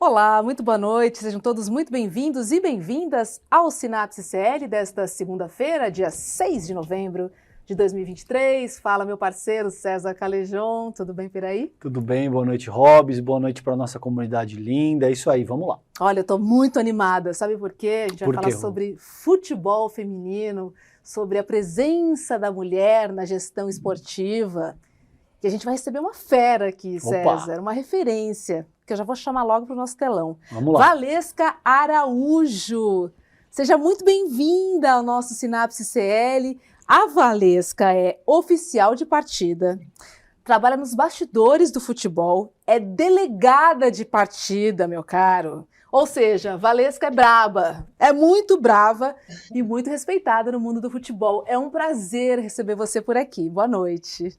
Olá, muito boa noite, sejam todos muito bem-vindos e bem-vindas ao Sinapse CL desta segunda-feira, dia 6 de novembro de 2023. Fala, meu parceiro César Calejon, tudo bem por aí? Tudo bem, boa noite, Robs, boa noite para a nossa comunidade linda, é isso aí, vamos lá. Olha, eu tô muito animada, sabe por quê? A gente vai Por falar quê, Rô? sobre futebol feminino, sobre a presença da mulher na gestão esportiva. E a gente vai receber uma fera aqui, Opa! César, uma referência, que eu já vou chamar logo para o nosso telão. Vamos lá. Valesca Araújo. Seja muito bem-vinda ao nosso Sinapse CL. A Valesca é oficial de partida, trabalha nos bastidores do futebol, é delegada de partida, meu caro. Ou seja, Valesca é braba, é muito brava e muito respeitada no mundo do futebol. É um prazer receber você por aqui. Boa noite.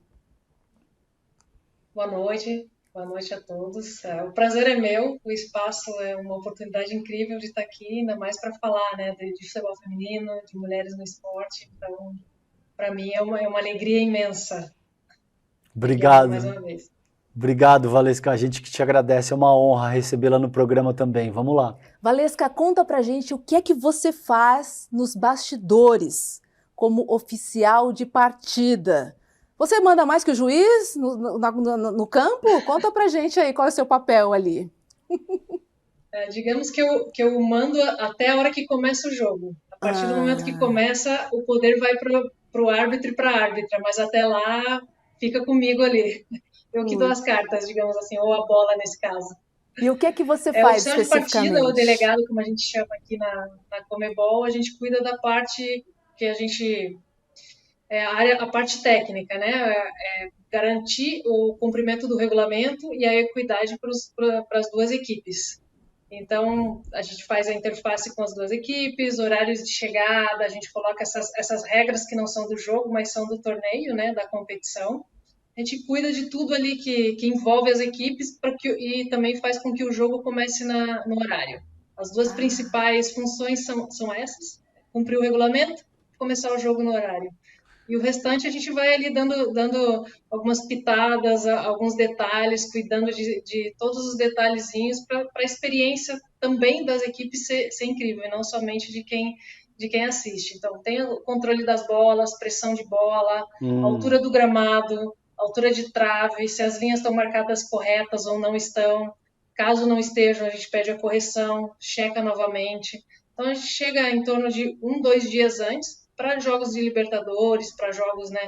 Boa noite a todos. O prazer é meu, o espaço é uma oportunidade incrível de estar aqui, ainda mais para falar, né, de futebol feminino, de mulheres no esporte. Então, para mim é uma alegria imensa. Obrigada mais uma vez. Obrigado, Valesca, a gente que te agradece, é uma honra recebê-la no programa também. Vamos lá. Valesca, conta pra gente o que é que você faz nos bastidores como oficial de partida. Você manda mais que o juiz no campo? Conta pra gente aí qual é o seu papel ali. Digamos que eu mando até a hora que começa o jogo. A partir do momento que começa, o poder vai pro árbitro e para a árbitra, mas até lá fica comigo ali. Eu que dou as cartas, digamos assim, ou a bola nesse caso. E o que é que você faz oficial especificamente? de partida, ou delegado, como a gente chama aqui na Comebol, a gente cuida da parte que a gente... a parte técnica, né? Garantir o cumprimento do regulamento e a equidade para as duas equipes. Então, a gente faz a interface com as duas equipes, horários de chegada, a gente coloca essas regras que não são do jogo, mas são do torneio, né, da competição. A gente cuida de tudo ali que envolve as equipes e também faz com que o jogo comece no horário. As duas principais funções são essas: cumprir o regulamento e começar o jogo no horário. E o restante a gente vai ali dando algumas pitadas, alguns detalhes, cuidando de todos os detalhezinhos para a experiência também das equipes ser incrível, e não somente de quem assiste. Então, tem o controle das bolas, pressão de bola, altura do gramado, altura de trave, se as linhas estão marcadas corretas ou não estão. Caso não estejam, a gente pede a correção, checa novamente. Então, a gente chega em torno de 2 dias antes, para jogos de Libertadores, para jogos, né,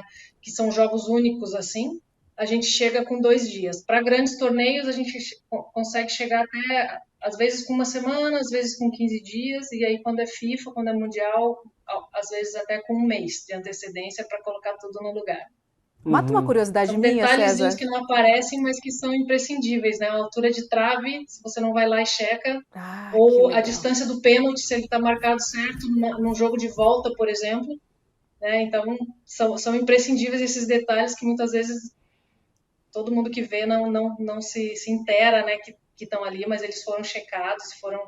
que são jogos únicos, assim, a gente chega com 2 dias. Para grandes torneios, a gente consegue chegar até, às vezes, com 1 semana, às vezes com 15 dias, e aí, quando é FIFA, quando é Mundial, às vezes até com 1 mês de antecedência para colocar tudo no lugar. Mata uma curiosidade minha, César. São detalhezinhos que não aparecem, mas que são imprescindíveis, né? A altura de trave, se você não vai lá e checa, ou a distância do pênalti, se ele está marcado certo num jogo de volta, por exemplo. Né? Então, são imprescindíveis esses detalhes que muitas vezes todo mundo que vê não se inteira, né, que estão ali, mas eles foram checados, foram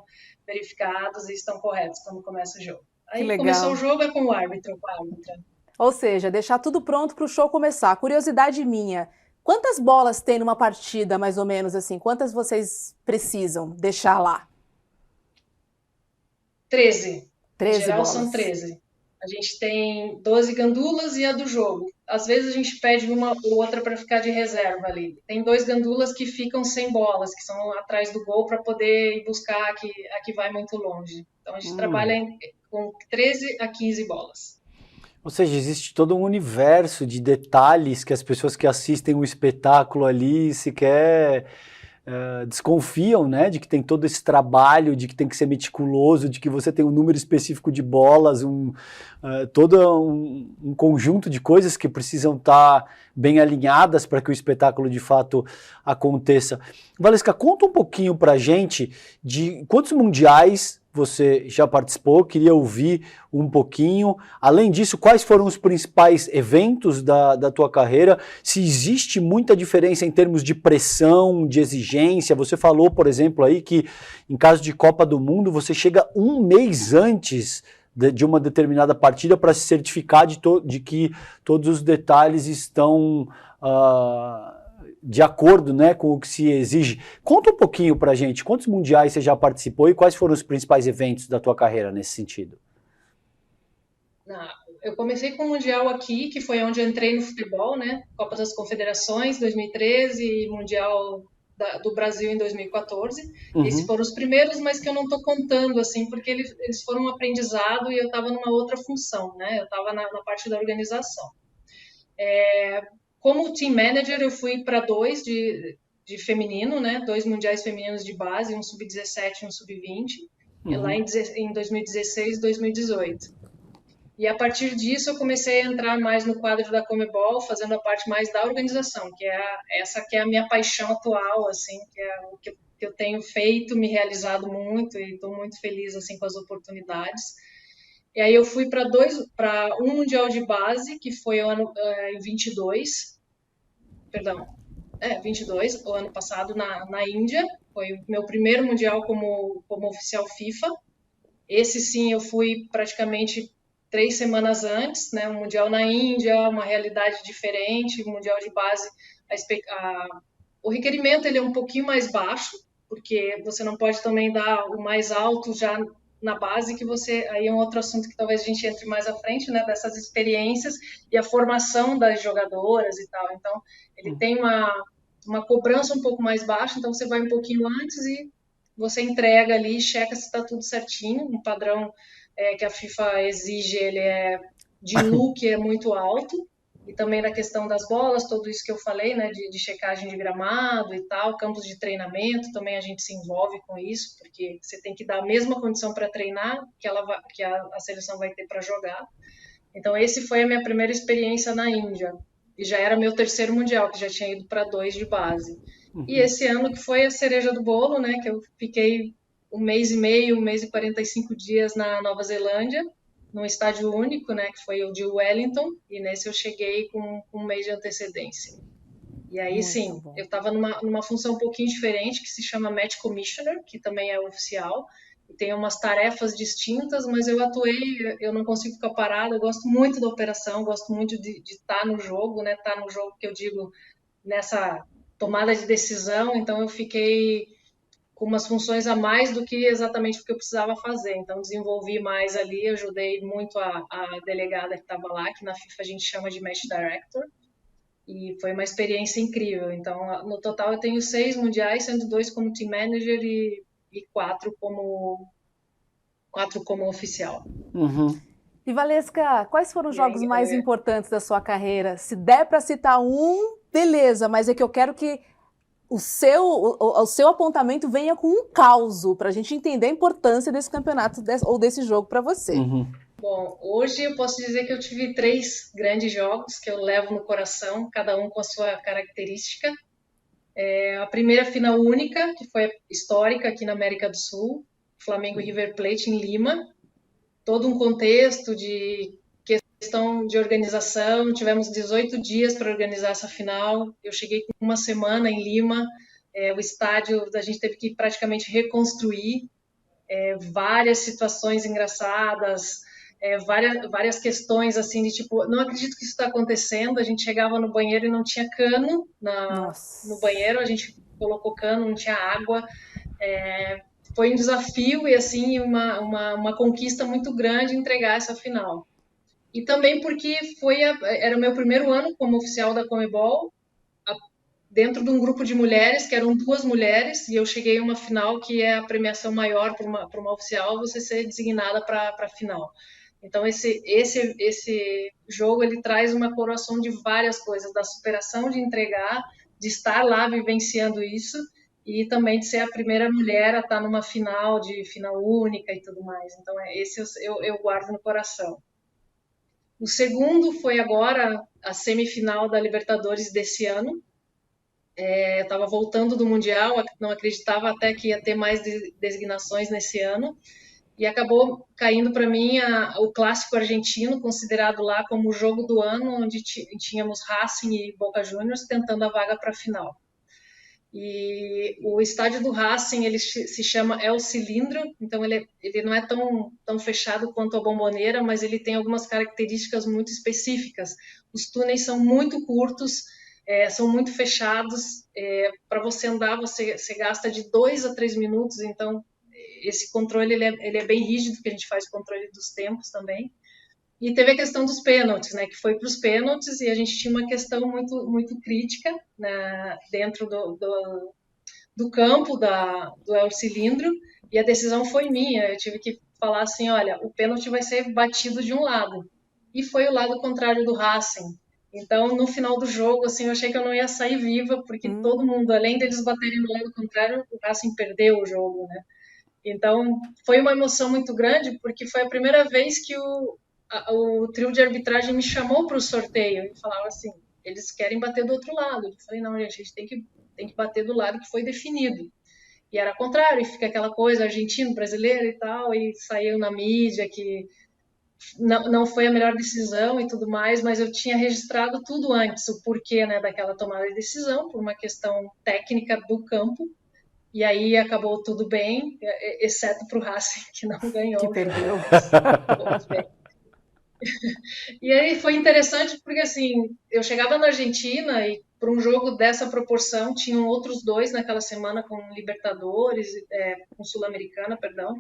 verificados e estão corretos quando começa o jogo. Aí começou o jogo, é com o árbitro, com a árbitra. Ou seja, deixar tudo pronto para o show começar. Curiosidade minha, quantas bolas tem numa partida, mais ou menos assim? Quantas vocês precisam deixar lá? 13. 13 em geral bolas. São 13. A gente tem 12 gandulas e a do jogo. Às vezes a gente pede uma ou outra para ficar de reserva ali. Tem 2 gandulas que ficam sem bolas, que são atrás do gol para poder ir buscar a que vai muito longe. Então a gente trabalha com 13 a 15 bolas. Ou seja, existe todo um universo de detalhes que as pessoas que assistem o espetáculo ali sequer desconfiam, né, de que tem todo esse trabalho, de que tem que ser meticuloso, de que você tem um número específico de bolas, todo um conjunto de coisas que precisam estar bem alinhadas para que o espetáculo de fato aconteça. Valesca, conta um pouquinho pra gente de quantos mundiais você já participou, queria ouvir um pouquinho. Além disso, quais foram os principais eventos da tua carreira? Se existe muita diferença em termos de pressão, de exigência. Você falou, por exemplo, aí que em caso de Copa do Mundo, você chega 1 mês antes de uma determinada partida para se certificar de que todos os detalhes estão de acordo, né, com o que se exige. Conta um pouquinho pra gente, quantos mundiais você já participou e quais foram os principais eventos da tua carreira nesse sentido? Eu comecei com o Mundial aqui, que foi onde eu entrei no futebol, né? Copa das Confederações 2013 e Mundial do Brasil em 2014. Esses Uhum. foram os primeiros, mas que eu não estou contando, assim, porque eles foram um aprendizado e eu estava numa outra função, né? Eu estava na parte da organização. Como team manager, eu fui para dois de feminino, né? Dois mundiais femininos de base, um sub-17 e um sub-20, lá Uhum. em 2016 e 2018. E a partir disso eu comecei a entrar mais no quadro da Comebol, fazendo a parte mais da organização, que é essa que é a minha paixão atual, assim, que é o que eu tenho feito, me realizado muito e estou muito feliz assim com as oportunidades. E aí eu fui para um mundial de base que foi o ano em 22, perdão, 22, o ano passado na Índia. Foi o meu primeiro mundial como oficial FIFA. Esse sim eu fui praticamente 3 semanas antes, né? Um mundial na Índia, uma realidade diferente, um mundial de base. O requerimento ele é um pouquinho mais baixo, porque você não pode também dar o mais alto já na base, que você aí é um outro assunto que talvez a gente entre mais à frente, né? Dessas experiências e a formação das jogadoras e tal. Então ele tem uma cobrança um pouco mais baixa, então você vai um pouquinho antes e você entrega ali, checa se está tudo certinho, um padrão que a FIFA exige, ele é de look é muito alto, e também da questão das bolas, tudo isso que eu falei, né, de checagem de gramado e tal, campos de treinamento, também a gente se envolve com isso, porque você tem que dar a mesma condição para treinar que a seleção vai ter para jogar. Então, esse foi a minha primeira experiência na Índia, e já era meu terceiro mundial, que já tinha ido para 2 de base. E esse ano que foi a cereja do bolo, né, que eu fiquei 1 mês e meio, 1 mês e 45 dias na Nova Zelândia, num estádio único, né, que foi o de Wellington, e nesse eu cheguei com 1 mês de antecedência. E aí, Muito sim, bom. eu estava numa função um pouquinho diferente, que se chama Match Commissioner, que também é oficial, e tem umas tarefas distintas, mas eu atuei, eu não consigo ficar parada, eu gosto muito da operação, gosto muito de estar no jogo, né, estar no jogo que eu digo, nessa tomada de decisão, então eu fiquei com umas funções a mais do que exatamente o que eu precisava fazer. Então, desenvolvi mais ali, ajudei muito a delegada que estava lá, que na FIFA a gente chama de Match Director, e foi uma experiência incrível. Então, no total, eu tenho 6 mundiais, sendo 2 como team manager e 4 como oficial. Uhum. E Valesca, quais foram os E jogos aí, mais importantes da sua carreira? Se der para citar um, beleza, mas é que eu quero que o seu apontamento venha com um causo, para a gente entender a importância desse campeonato ou desse jogo para você. Uhum. bom, hoje eu posso dizer que eu tive 3 grandes jogos que eu levo no coração, cada um com a sua característica. A primeira final única, que foi histórica aqui na América do Sul, Flamengo e River Plate em Lima. Todo um contexto de questão de organização. Tivemos 18 dias para organizar essa final. Eu cheguei com 1 semana em Lima. O estádio a gente teve que praticamente reconstruir. Várias situações engraçadas, várias questões assim de tipo, não acredito que isso está acontecendo. A gente chegava no banheiro e não tinha cano no Nossa. banheiro, a gente colocou cano, não tinha água. Foi um desafio e assim uma conquista muito grande entregar essa final. E também porque era o meu primeiro ano como oficial da Comebol, dentro de um grupo de mulheres, que eram 2 mulheres, e eu cheguei a uma final que é a premiação maior para uma oficial, você ser designada para a final. Então, esse jogo ele traz uma coroação de várias coisas, da superação de entregar, de estar lá vivenciando isso, e também de ser a primeira mulher a estar numa final, de final única e tudo mais. Então, esse eu guardo no coração. O segundo foi agora a semifinal da Libertadores desse ano. Eu estava voltando do Mundial, não acreditava até que ia ter mais designações nesse ano. E acabou caindo para mim o clássico argentino, considerado lá como o jogo do ano, onde tínhamos Racing e Boca Juniors tentando a vaga para a final. E o estádio do Racing ele se chama El Cilindro, então ele não é tão fechado quanto a Bombonera, mas ele tem algumas características muito específicas. Os túneis são muito curtos, são muito fechados. Para você andar, você gasta de 2 a 3 minutos, então esse controle ele é bem rígido, que a gente faz controle dos tempos também. E teve a questão dos pênaltis, né, que foi para os pênaltis e a gente tinha uma questão muito, muito crítica, né, dentro do campo do El Cilindro, e a decisão foi minha. Eu tive que falar assim, olha, o pênalti vai ser batido de um lado. E foi o lado contrário do Racing. Então, no final do jogo, assim, eu achei que eu não ia sair viva, porque todo mundo, além deles baterem no lado contrário, o Racing perdeu o jogo, né? Então, foi uma emoção muito grande, porque foi a primeira vez que o trio de arbitragem me chamou para o sorteio e falava assim, eles querem bater do outro lado. Eu falei, não, gente, a gente tem que bater do lado que foi definido. E era contrário, e fica aquela coisa argentino, brasileiro e tal, e saiu na mídia que não foi a melhor decisão e tudo mais, mas eu tinha registrado tudo antes, o porquê, né, daquela tomada de decisão, por uma questão técnica do campo, e aí acabou tudo bem, exceto para o Racing, que não ganhou. Que perdeu. E aí foi interessante porque, assim, eu chegava na Argentina e para um jogo dessa proporção, tinham outros dois naquela semana com Libertadores, com Sul-Americana, perdão,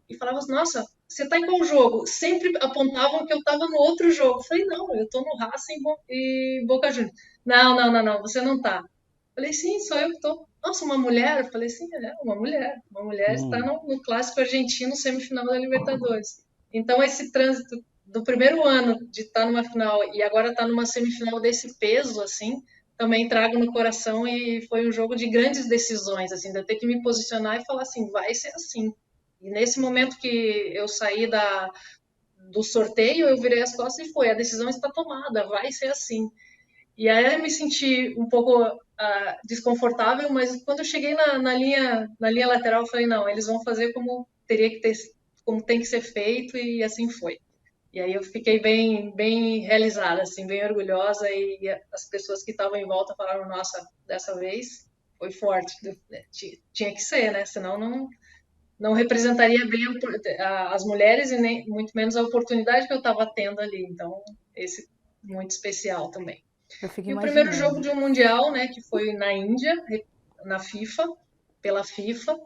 e falavam, nossa, você está em qual jogo? Sempre apontavam que eu estava no outro jogo. Eu falei, não, eu estou no Racing e Boca Juniors. Não, você não está. Falei, sim, sou eu que estou. Nossa, uma mulher? Eu falei, sim, uma mulher. Uma mulher está no clássico argentino, semifinal da Libertadores. Então, esse trânsito do primeiro ano de estar numa final e agora estar numa semifinal desse peso, assim, também trago no coração, e foi um jogo de grandes decisões, assim, de eu ter que me posicionar e falar assim, vai ser assim. E nesse momento que eu saí do sorteio, eu virei as costas e foi, a decisão está tomada, vai ser assim. E aí eu me senti um pouco desconfortável, mas quando eu cheguei na linha lateral, eu falei, não, eles vão fazer como como tem que ser feito, e assim foi. E aí eu fiquei bem realizada, assim, bem orgulhosa, e as pessoas que estavam em volta falaram, nossa, dessa vez foi forte, tinha que ser, né? Senão não representaria bem as mulheres e nem muito menos a oportunidade que eu estava tendo ali. Então, esse muito especial também. Eu fico E o primeiro imaginando. jogo de um mundial, né, que foi na Índia, na FIFA, pela FIFA,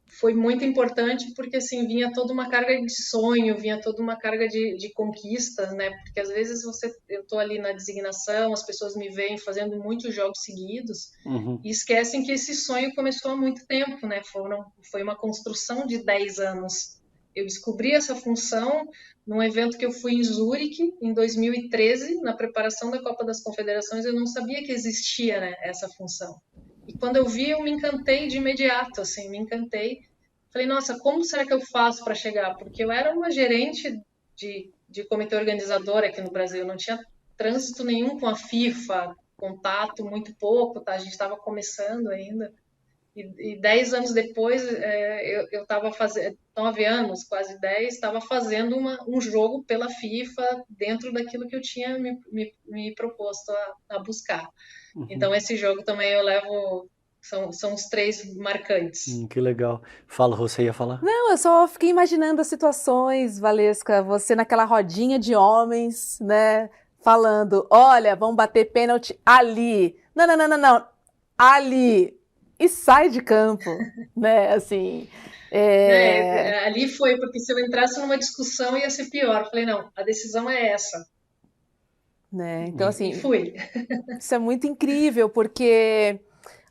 foi muito importante porque, assim, vinha toda uma carga de sonho, vinha toda uma carga de conquistas, né, porque às vezes eu tô ali na designação, as pessoas me veem fazendo muitos jogos seguidos e esquecem que esse sonho começou há muito tempo, né, foi uma construção de 10 anos. Eu descobri essa função num evento que eu fui em Zurique, em 2013, na preparação da Copa das Confederações. Eu não sabia que existia, né, essa função. E quando eu vi, eu me encantei de imediato, assim, me encantei. Falei, nossa, como será que eu faço para chegar? Porque eu era uma gerente de comitê organizador aqui no Brasil, eu não tinha trânsito nenhum com a FIFA, contato muito pouco, tá? A gente estava começando ainda. E 10 anos depois, eu estava fazendo, 9 anos, quase 10, estava fazendo um jogo pela FIFA dentro daquilo que eu tinha me proposto a buscar. Então, esse jogo também eu levo, são os 3 marcantes. Que legal. Fala, você ia falar? Não, eu só fiquei imaginando as situações, Valesca, você naquela rodinha de homens, né, falando, olha, vamos bater pênalti ali. Não, ali. E sai de campo, né, assim... Ali foi, porque se eu entrasse numa discussão ia ser pior. Eu falei, não, a decisão é essa. Né? Então, E assim, fui. isso é muito incrível, porque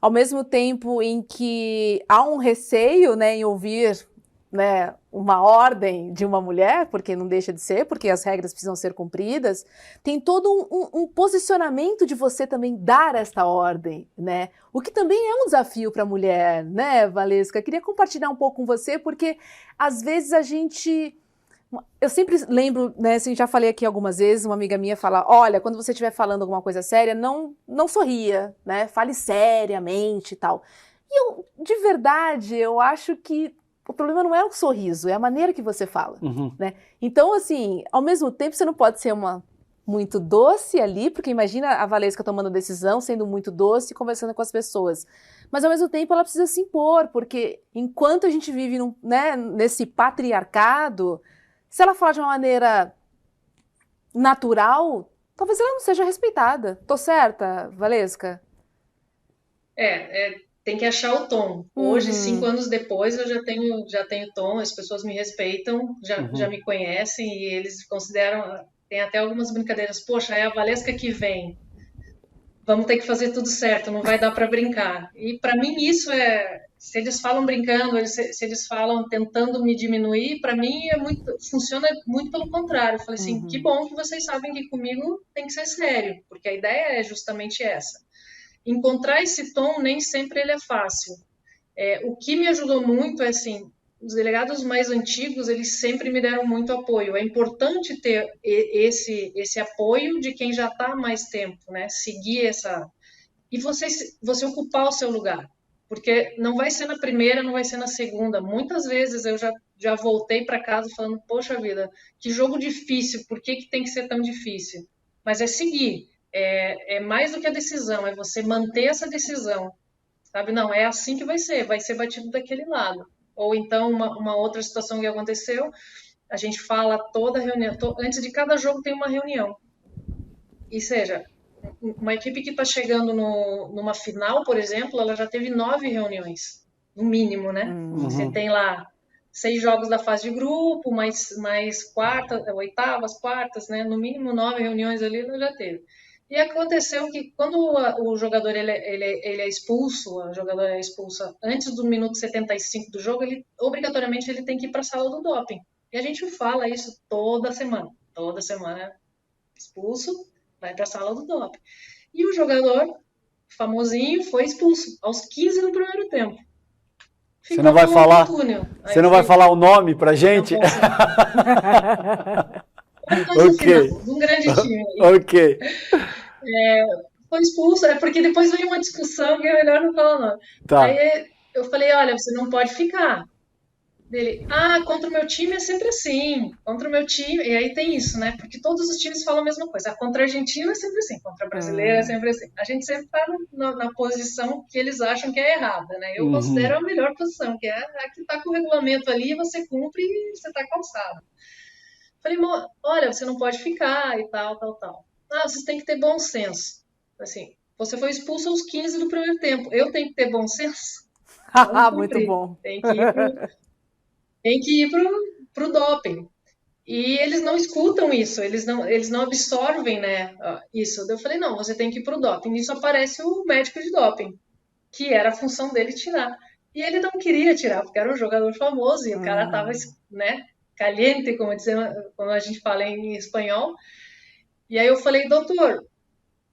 ao mesmo tempo em que há um receio, né, em ouvir, né, uma ordem de uma mulher, porque não deixa de ser, porque as regras precisam ser cumpridas, tem todo um posicionamento de você também dar esta ordem, né? O que também é um desafio para a mulher, né, Valesca? Queria compartilhar um pouco com você, porque às vezes eu sempre lembro, né, assim, já falei aqui algumas vezes, uma amiga minha fala, olha, quando você estiver falando alguma coisa séria, não sorria, né, fale seriamente e tal. E eu, de verdade, eu acho que o problema não é o sorriso, é a maneira que você fala, né? Então, assim, ao mesmo tempo, você não pode ser muito doce ali, porque imagina a Valesca tomando decisão, sendo muito doce, conversando com as pessoas. Mas, ao mesmo tempo, ela precisa se impor, porque enquanto a gente vive nesse patriarcado, se ela falar de uma maneira natural, talvez ela não seja respeitada. Tô certa, Valesca? Tem que achar o tom. Hoje, 5 anos depois, eu já tenho tom, as pessoas me respeitam, já Uhum. me conhecem e eles consideram. Tem até algumas brincadeiras. Poxa, é a Valesca que vem. Vamos ter que fazer tudo certo, não vai dar para brincar. E para mim isso se eles falam brincando, se eles falam tentando me diminuir, para mim funciona muito pelo contrário. Eu falei assim, que Uhum. bom que vocês sabem que comigo tem que ser sério, porque a ideia é justamente essa. Encontrar esse tom nem sempre ele é fácil. O que me ajudou muito é assim, os delegados mais antigos, eles sempre me deram muito apoio. É importante ter esse apoio de quem já está há mais tempo, né? Seguir essa e você ocupar o seu lugar. Porque não vai ser na primeira, não vai ser na segunda. Muitas vezes eu já voltei para casa falando, poxa vida, que jogo difícil, por que tem que ser tão difícil? Mas é seguir, é mais do que a decisão, é você manter essa decisão, sabe? Não, é assim que vai ser batido daquele lado. Ou então, uma outra situação que aconteceu, a gente fala toda reunião, antes de cada jogo tem uma reunião. E seja, uma equipe que está chegando numa final, por exemplo, ela já teve 9 reuniões, no mínimo, né? Você Uhum. tem lá 6 jogos da fase de grupo, mais quartas, oitavas, quartas, né? No mínimo 9 reuniões ali ela já teve. E aconteceu que quando o jogador ele é expulso, a jogadora é expulsa antes do minuto 75 do jogo, obrigatoriamente ele tem que ir para a sala do doping. E a gente fala isso toda semana expulso, vai para a sala do doping. E o jogador famosinho foi expulso aos 15 do primeiro tempo. Você não Ficou vai no falar, túnel. você Aí não vai foi, falar o nome pra não gente? posso. Quartas de Ok, final, de um grande time aí. ok, Foi expulso, é porque depois veio uma discussão que é melhor não falar não. tá. Aí eu falei, olha, você não pode ficar. Dele, contra o meu time é sempre assim, contra o meu time, e aí tem isso, né? Porque todos os times falam a mesma coisa. Contra a Argentina é sempre assim, contra a brasileira é sempre assim. A gente sempre tá na posição que eles acham que é errada, né? Eu considero Uhum. a melhor posição, que é a que tá com o regulamento ali, você cumpre e você tá calçado. Falei, olha, você não pode ficar e tal, tal, tal. Vocês têm que ter bom senso. Assim, você foi expulso aos 15 do primeiro tempo. Eu tenho que ter bom senso? Vamos Muito cumprir. bom. Tem que ir pro doping. E eles não escutam isso, eles não absorvem, né, isso. Eu falei, não, você tem que ir pro doping. Nisso aparece o médico de doping, que era a função dele tirar. E ele não queria tirar, porque era um jogador famoso e o cara tava, né, caliente, como a gente fala em espanhol. E aí eu falei, doutor,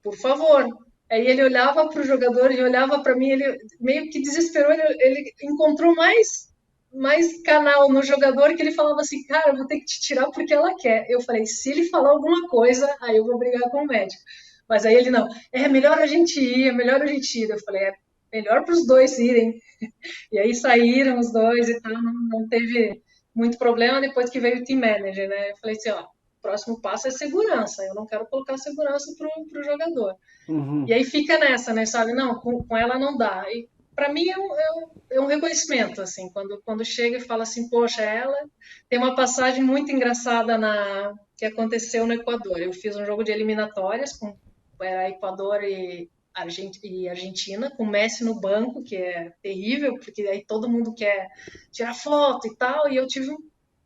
por favor. Aí ele olhava para o jogador e olhava para mim, ele meio que desesperou, ele encontrou mais canal no jogador que ele falava assim, cara, eu vou ter que te tirar porque ela quer. Eu falei, se ele falar alguma coisa, aí eu vou brigar com o médico. Mas aí ele não, é melhor a gente ir, é melhor a gente ir. Eu falei, é melhor para os dois irem. E aí saíram os dois e tal, não teve muito problema depois que veio o team manager, né? Eu falei assim, ó, o próximo passo é segurança, eu não quero colocar segurança pro jogador. E Uhum. aí fica nessa, né, sabe? Não, com ela não dá. E para mim é um reconhecimento, assim, quando chega e fala assim, poxa, ela tem uma passagem muito engraçada que aconteceu no Equador. Eu fiz um jogo de eliminatórias com Equador e Argentina, com o Messi no banco, que é terrível, porque aí todo mundo quer tirar foto e tal, e eu tive um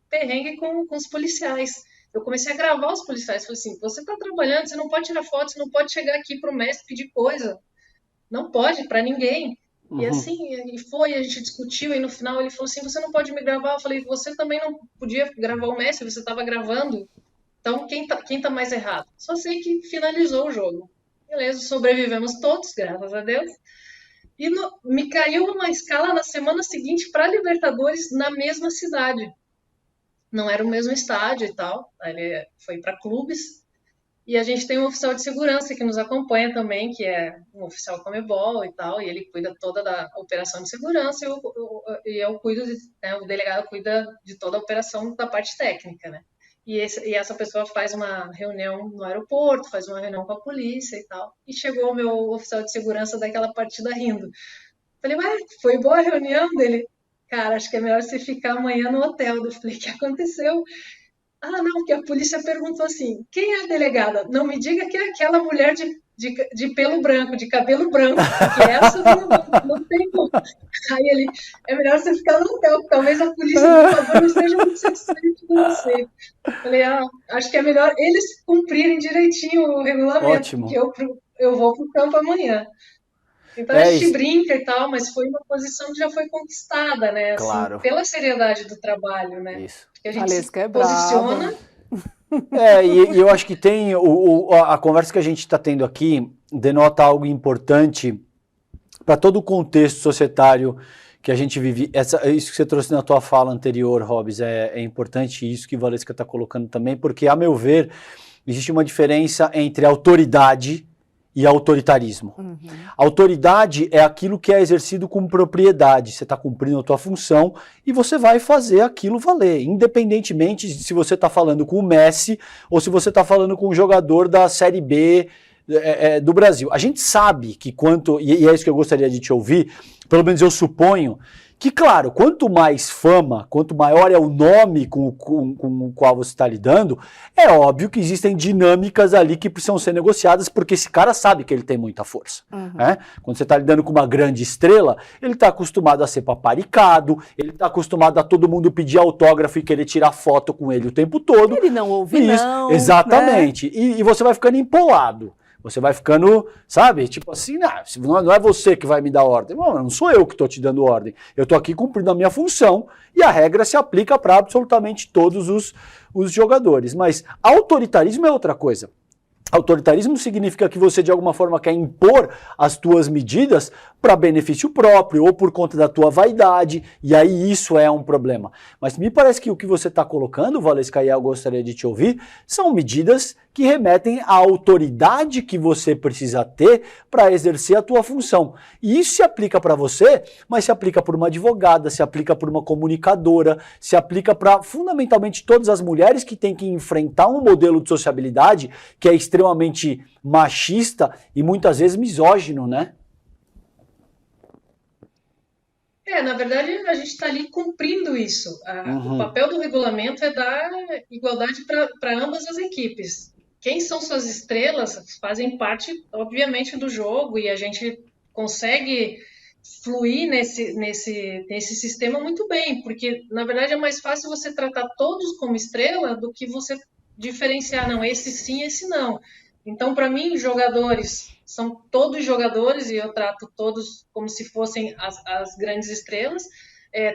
perrengue com os policiais. Eu comecei a gravar os policiais. Falei assim: você está trabalhando, você não pode tirar foto, você não pode chegar aqui para o mestre pedir coisa. Não pode, para ninguém. E Uhum. assim, a gente discutiu, e no final ele falou assim: você não pode me gravar. Eu falei: você também não podia gravar o mestre, você estava gravando. Então, quem tá mais errado? Só sei que finalizou o jogo. Beleza, sobrevivemos todos, graças a Deus. E me caiu uma escala na semana seguinte para Libertadores na mesma cidade. Não era o mesmo estádio e tal, ele foi para clubes. E a gente tem um oficial de segurança que nos acompanha também, que é um oficial Comebol e tal, e ele cuida toda da operação de segurança e eu cuido, o delegado cuida de toda a operação da parte técnica, né? E essa pessoa faz uma reunião no aeroporto, faz uma reunião com a polícia e tal. E chegou o meu oficial de segurança daquela partida rindo. Falei, ué, foi boa a reunião dele? Cara, acho que é melhor você ficar amanhã no hotel. Eu falei, o que aconteceu? Ah, não, que a polícia perguntou assim, quem é a delegada? Não me diga que é aquela mulher de pelo branco, de cabelo branco, porque essa não tem como. Aí ele, é melhor você ficar no hotel, porque talvez a polícia, por favor, não esteja muito satisfeita com você. Falei, acho que é melhor eles cumprirem direitinho o regulamento, porque Ótimo. eu vou pro campo amanhã. Então a É gente isso. brinca e tal, mas foi uma posição que já foi conquistada, né? Assim, Claro. pela seriedade do trabalho, né? Isso. Porque a gente se Valesca é posiciona. braba. E eu acho que tem a conversa que a gente está tendo aqui denota algo importante para todo o contexto societário que a gente vive. Isso que você trouxe na tua fala anterior, Hobbs, é importante, isso que a Valesca está colocando também, porque, a meu ver, existe uma diferença entre autoridade e autoritarismo. Uhum. Autoridade é aquilo que é exercido com propriedade. Você está cumprindo a tua função e você vai fazer aquilo valer, independentemente de se você está falando com o Messi ou se você está falando com um jogador da Série B do Brasil. A gente sabe que e é isso que eu gostaria de te ouvir, pelo menos eu suponho, que, claro, quanto mais fama, quanto maior é o nome com o qual você está lidando, é óbvio que existem dinâmicas ali que precisam ser negociadas, porque esse cara sabe que ele tem muita força. Né? Quando você está lidando com uma grande estrela, ele está acostumado a ser paparicado, ele está acostumado a todo mundo pedir autógrafo e querer tirar foto com ele o tempo todo. Ele não ouve, isso, não. Exatamente. Né? E você vai ficando empolado. Você vai ficando, sabe, tipo assim, não é você que vai me dar ordem. Não sou eu que estou te dando ordem. Eu estou aqui cumprindo a minha função e a regra se aplica para absolutamente todos os jogadores. Mas autoritarismo é outra coisa. Autoritarismo significa que você de alguma forma quer impor as tuas medidas para benefício próprio ou por conta da tua vaidade, e aí isso é um problema. Mas me parece que o que você está colocando, Valesca, e eu gostaria de te ouvir, são medidas que remetem à autoridade que você precisa ter para exercer a tua função. E isso se aplica para você, mas se aplica para uma advogada, se aplica para uma comunicadora, se aplica para fundamentalmente todas as mulheres que têm que enfrentar um modelo de sociabilidade que é extremamente machista e muitas vezes misógino, né? Na verdade, a gente está ali cumprindo isso. O papel do regulamento é dar igualdade para ambas as equipes. Quem são suas estrelas fazem parte, obviamente, do jogo e a gente consegue fluir nesse sistema muito bem, porque, na verdade, é mais fácil você tratar todos como estrela do que você diferenciar, não, esse sim, esse não. Então, para mim, jogadores são todos jogadores e eu trato todos como se fossem as grandes estrelas.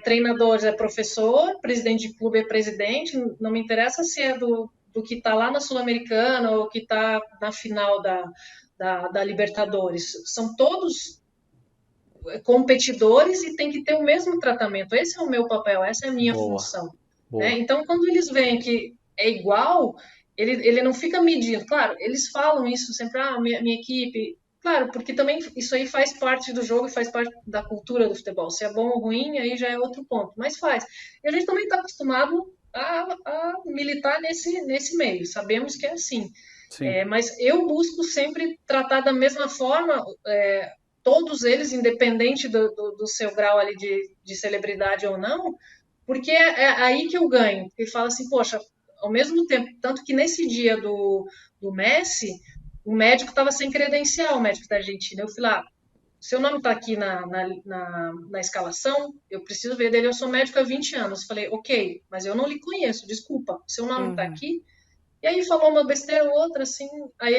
Treinadores é professor, presidente de clube é presidente, não me interessa se é do que está lá na Sul-Americana ou que está na final da Libertadores. São todos competidores e tem que ter o mesmo tratamento. Esse é o meu papel, essa é a minha função. Né? Então, quando eles veem que é igual, ele não fica medindo. Claro, eles falam isso sempre, minha equipe. Claro, porque também isso aí faz parte do jogo e faz parte da cultura do futebol. Se é bom ou ruim, aí já é outro ponto. Mas faz. E a gente também está acostumado a militar nesse meio. Sabemos que é assim. Mas eu busco sempre tratar da mesma forma todos eles, independente do seu grau ali de celebridade ou não, porque é aí que eu ganho. Ele fala assim, poxa, ao mesmo tempo, tanto que nesse dia do Messi, o médico estava sem credencial, o médico da Argentina. Eu fui lá, seu nome está aqui na escalação, eu preciso ver dele, eu sou médico há 20 anos. Falei, ok, mas eu não lhe conheço, desculpa, seu nome está aqui? E aí falou uma besteira ou outra, assim, aí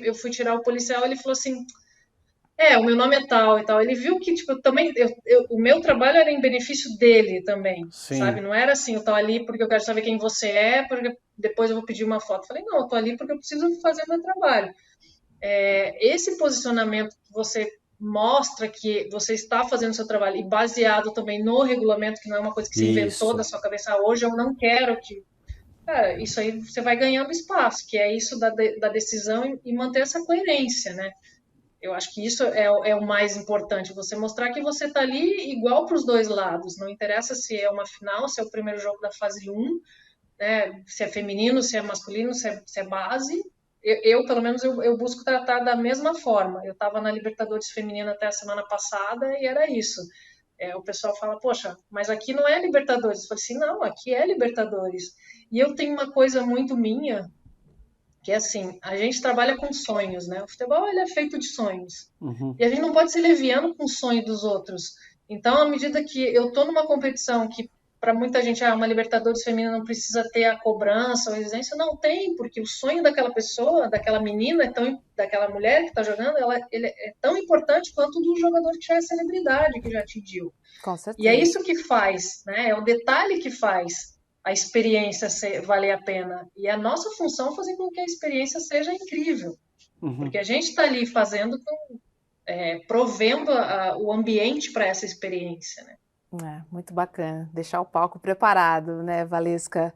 eu fui tirar o policial, ele falou assim, o meu nome é tal e tal. Ele viu que, tipo, também, o meu trabalho era em benefício dele também, sabe? Não era assim, eu tô ali porque eu quero saber quem você é, porque depois eu vou pedir uma foto. Falei, não, eu tô ali porque eu preciso fazer meu trabalho. Esse posicionamento que você mostra que você está fazendo o seu trabalho e baseado também no regulamento, que não é uma coisa que se inventou da sua cabeça, hoje eu não quero que... Cara, isso aí você vai ganhando espaço, que é isso da decisão e manter essa coerência, né? Eu acho que isso é o mais importante, você mostrar que você está ali igual para os dois lados, não interessa se é uma final, se é o primeiro jogo da fase 1, né, se é feminino, se é masculino, se é base. Pelo menos, eu busco tratar da mesma forma. Eu estava na Libertadores Feminina até a semana passada e era isso. O pessoal fala, poxa, mas aqui não é Libertadores. Eu falei assim, não, aqui é Libertadores. E eu tenho uma coisa muito minha, que é assim, a gente trabalha com sonhos, né? O futebol, ele é feito de sonhos. Uhum. E a gente não pode ser leviano com o sonho dos outros. Então, à medida que eu tô numa competição que para muita gente, uma Libertadores feminina não precisa ter a cobrança ou a exigência, não tem, porque o sonho daquela pessoa, daquela menina, daquela mulher que está jogando, ele é tão importante quanto do jogador que já é celebridade, que já atingiu. Com E é certeza. isso que faz, né? É o detalhe que faz a experiência valer a pena. E é a nossa função é fazer com que a experiência seja incrível. Uhum. Porque a gente está ali fazendo, provendo o ambiente para essa experiência, né? Muito bacana, deixar o palco preparado, né, Valesca?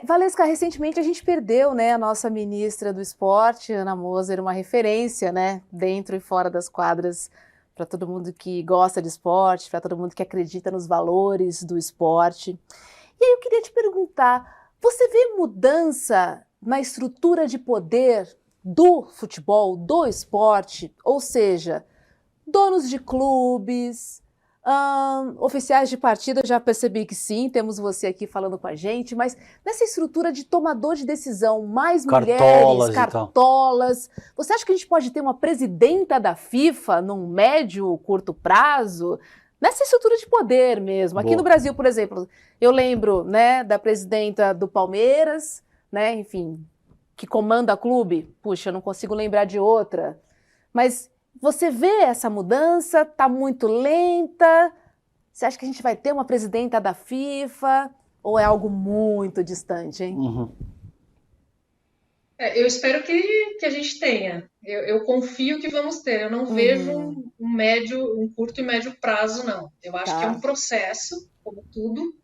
Valesca, recentemente a gente perdeu, né, a nossa ministra do esporte, Ana Moser, uma referência, né, dentro e fora das quadras, para todo mundo que gosta de esporte, para todo mundo que acredita nos valores do esporte. E aí eu queria te perguntar, você vê mudança na estrutura de poder do futebol, do esporte? Ou seja, donos de clubes, oficiais de partida, eu já percebi que sim, temos você aqui falando com a gente, mas nessa estrutura de tomador de decisão, mais mulheres, cartolas, você acha que a gente pode ter uma presidenta da FIFA num médio, curto prazo? Nessa estrutura de poder mesmo. Aqui no Brasil, por exemplo, eu lembro, né, da presidenta do Palmeiras, né, enfim, que comanda clube. Puxa, eu não consigo lembrar de outra. Mas você vê essa mudança? Está muito lenta? Você acha que a gente vai ter uma presidenta da FIFA? Ou é algo muito distante, hein? Uhum. Eu espero que a gente tenha. Eu confio que vamos ter. Eu não vejo um curto e médio prazo, não. Eu acho que é um processo, como tudo.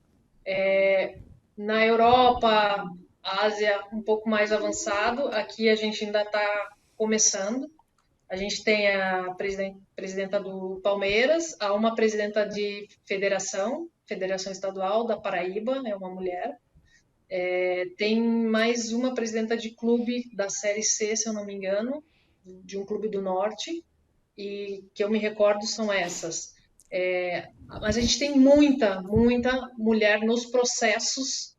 Na Europa, Ásia, um pouco mais avançado. Aqui a gente ainda está começando. A gente tem a presidenta do Palmeiras, há uma presidenta de federação estadual da Paraíba, é uma mulher. Tem mais uma presidenta de clube da Série C, se eu não me engano, de um clube do Norte, e que eu me recordo são essas. Mas a gente tem muita mulher nos processos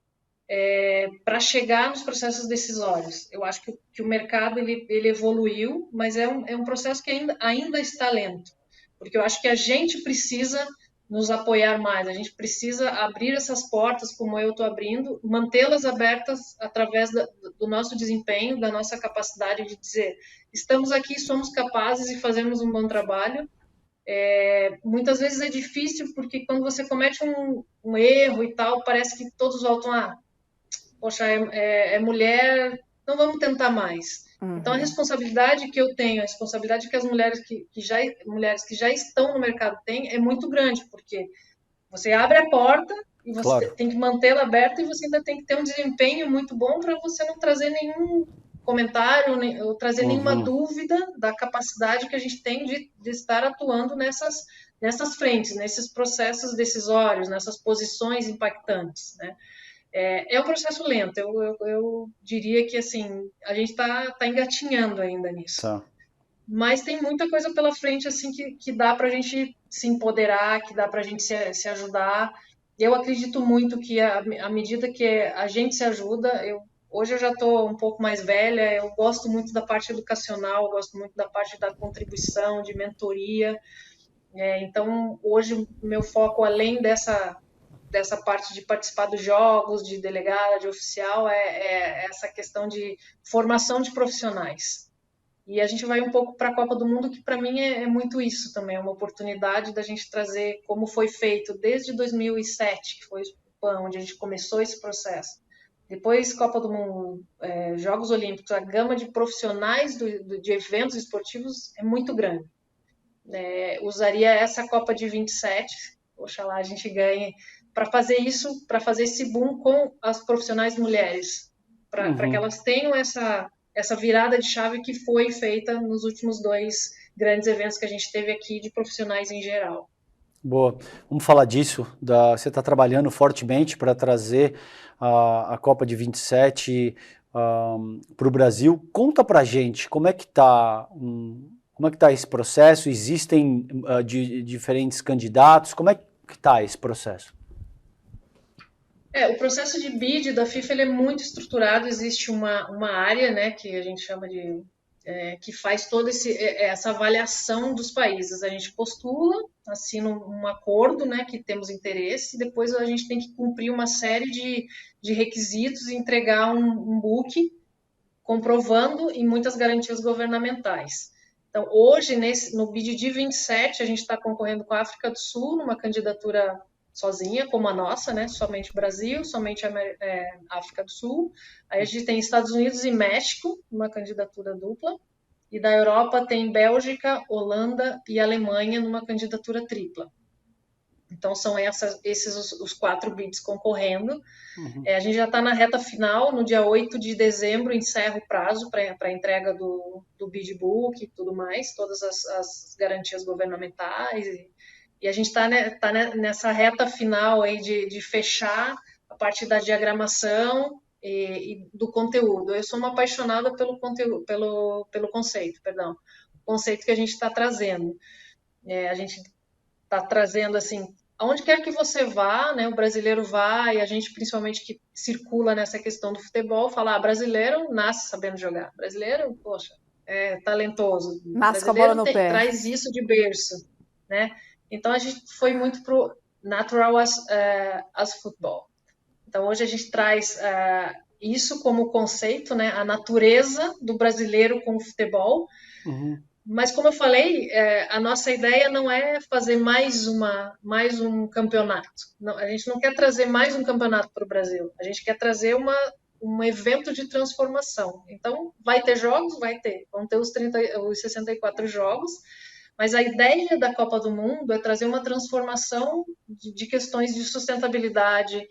para chegar nos processos decisórios. Eu acho que o mercado ele evoluiu, mas é um processo que ainda está lento, porque eu acho que a gente precisa nos apoiar mais, a gente precisa abrir essas portas como eu estou abrindo, mantê-las abertas através do nosso desempenho, da nossa capacidade de dizer, estamos aqui, somos capazes e fazemos um bom trabalho. Muitas vezes é difícil porque quando você comete um erro e tal, parece que todos voltam poxa, é mulher, não vamos tentar mais. Então, a responsabilidade que eu tenho, a responsabilidade que as mulheres que já estão no mercado têm é muito grande, porque você abre a porta e você tem que mantê-la aberta e você ainda tem que ter um desempenho muito bom para você não trazer nenhum comentário ou trazer nenhuma dúvida da capacidade que a gente tem de estar atuando nessas frentes, nesses processos decisórios, nessas posições impactantes, né? É um processo lento, eu diria que assim, a gente está engatinhando ainda nisso. Mas tem muita coisa pela frente assim que dá para a gente se empoderar, que dá para a gente se ajudar. Eu acredito muito que à medida que a gente se ajuda, hoje eu já estou um pouco mais velha, eu gosto muito da parte educacional, eu gosto muito da parte da contribuição, de mentoria. Então, hoje o meu foco, além dessa parte de participar dos jogos, de delegada, de oficial, é essa questão de formação de profissionais. E a gente vai um pouco para a Copa do Mundo, que para mim é muito isso também, é uma oportunidade da gente trazer como foi feito desde 2007, que foi onde a gente começou esse processo. Depois, Copa do Mundo, Jogos Olímpicos, a gama de profissionais de eventos esportivos é muito grande. Usaria essa Copa de 27, oxalá a gente ganhe, para fazer isso, para fazer esse boom com as profissionais mulheres, para que elas tenham essa virada de chave que foi feita nos últimos 2 grandes eventos que a gente teve aqui de profissionais em geral. Boa, vamos falar disso. Você está trabalhando fortemente para trazer a Copa de 27 para o Brasil. Conta para a gente como é que está Como é que está esse processo? Existem diferentes candidatos? Como é que está esse processo? O processo de bid da FIFA ele é muito estruturado, existe uma área, né, que a gente chama de que faz toda essa avaliação dos países. A gente postula, assina um acordo, né, que temos interesse, e depois a gente tem que cumprir uma série de requisitos e entregar um book comprovando e muitas garantias governamentais. Então, hoje, no bid de 27, a gente está concorrendo com a África do Sul, numa candidatura sozinha, como a nossa, né? Somente Brasil, somente África do Sul. Aí a gente tem Estados Unidos e México, uma candidatura dupla. E da Europa tem Bélgica, Holanda e Alemanha numa candidatura tripla. Então, são esses os 4 bids concorrendo. Uhum. A gente já está na reta final, no dia 8 de dezembro encerra o prazo para a entrega do bid book e tudo mais, todas as garantias governamentais. E a gente está nessa reta final aí de fechar a parte da diagramação e do conteúdo. Eu sou uma apaixonada pelo conteúdo, pelo conceito, perdão. O conceito que a gente está trazendo. A gente está trazendo assim, aonde quer que você vá, né, o brasileiro vá, e a gente principalmente que circula nessa questão do futebol, fala, brasileiro nasce sabendo jogar, brasileiro, poxa, é talentoso, Nasce com a bola brasileiro no pé. traz isso de berço, né? Então a gente foi muito pro natural as football. Então hoje a gente traz isso como conceito, né, a natureza do brasileiro com o futebol. Uhum. Mas, como eu falei, a nossa ideia não é fazer mais um campeonato. Não, a gente não quer trazer mais um campeonato para o Brasil. A gente quer trazer um evento de transformação. Então, vai ter jogos? Vai ter. Vão ter os 64 jogos. Mas a ideia da Copa do Mundo é trazer uma transformação de questões de sustentabilidade,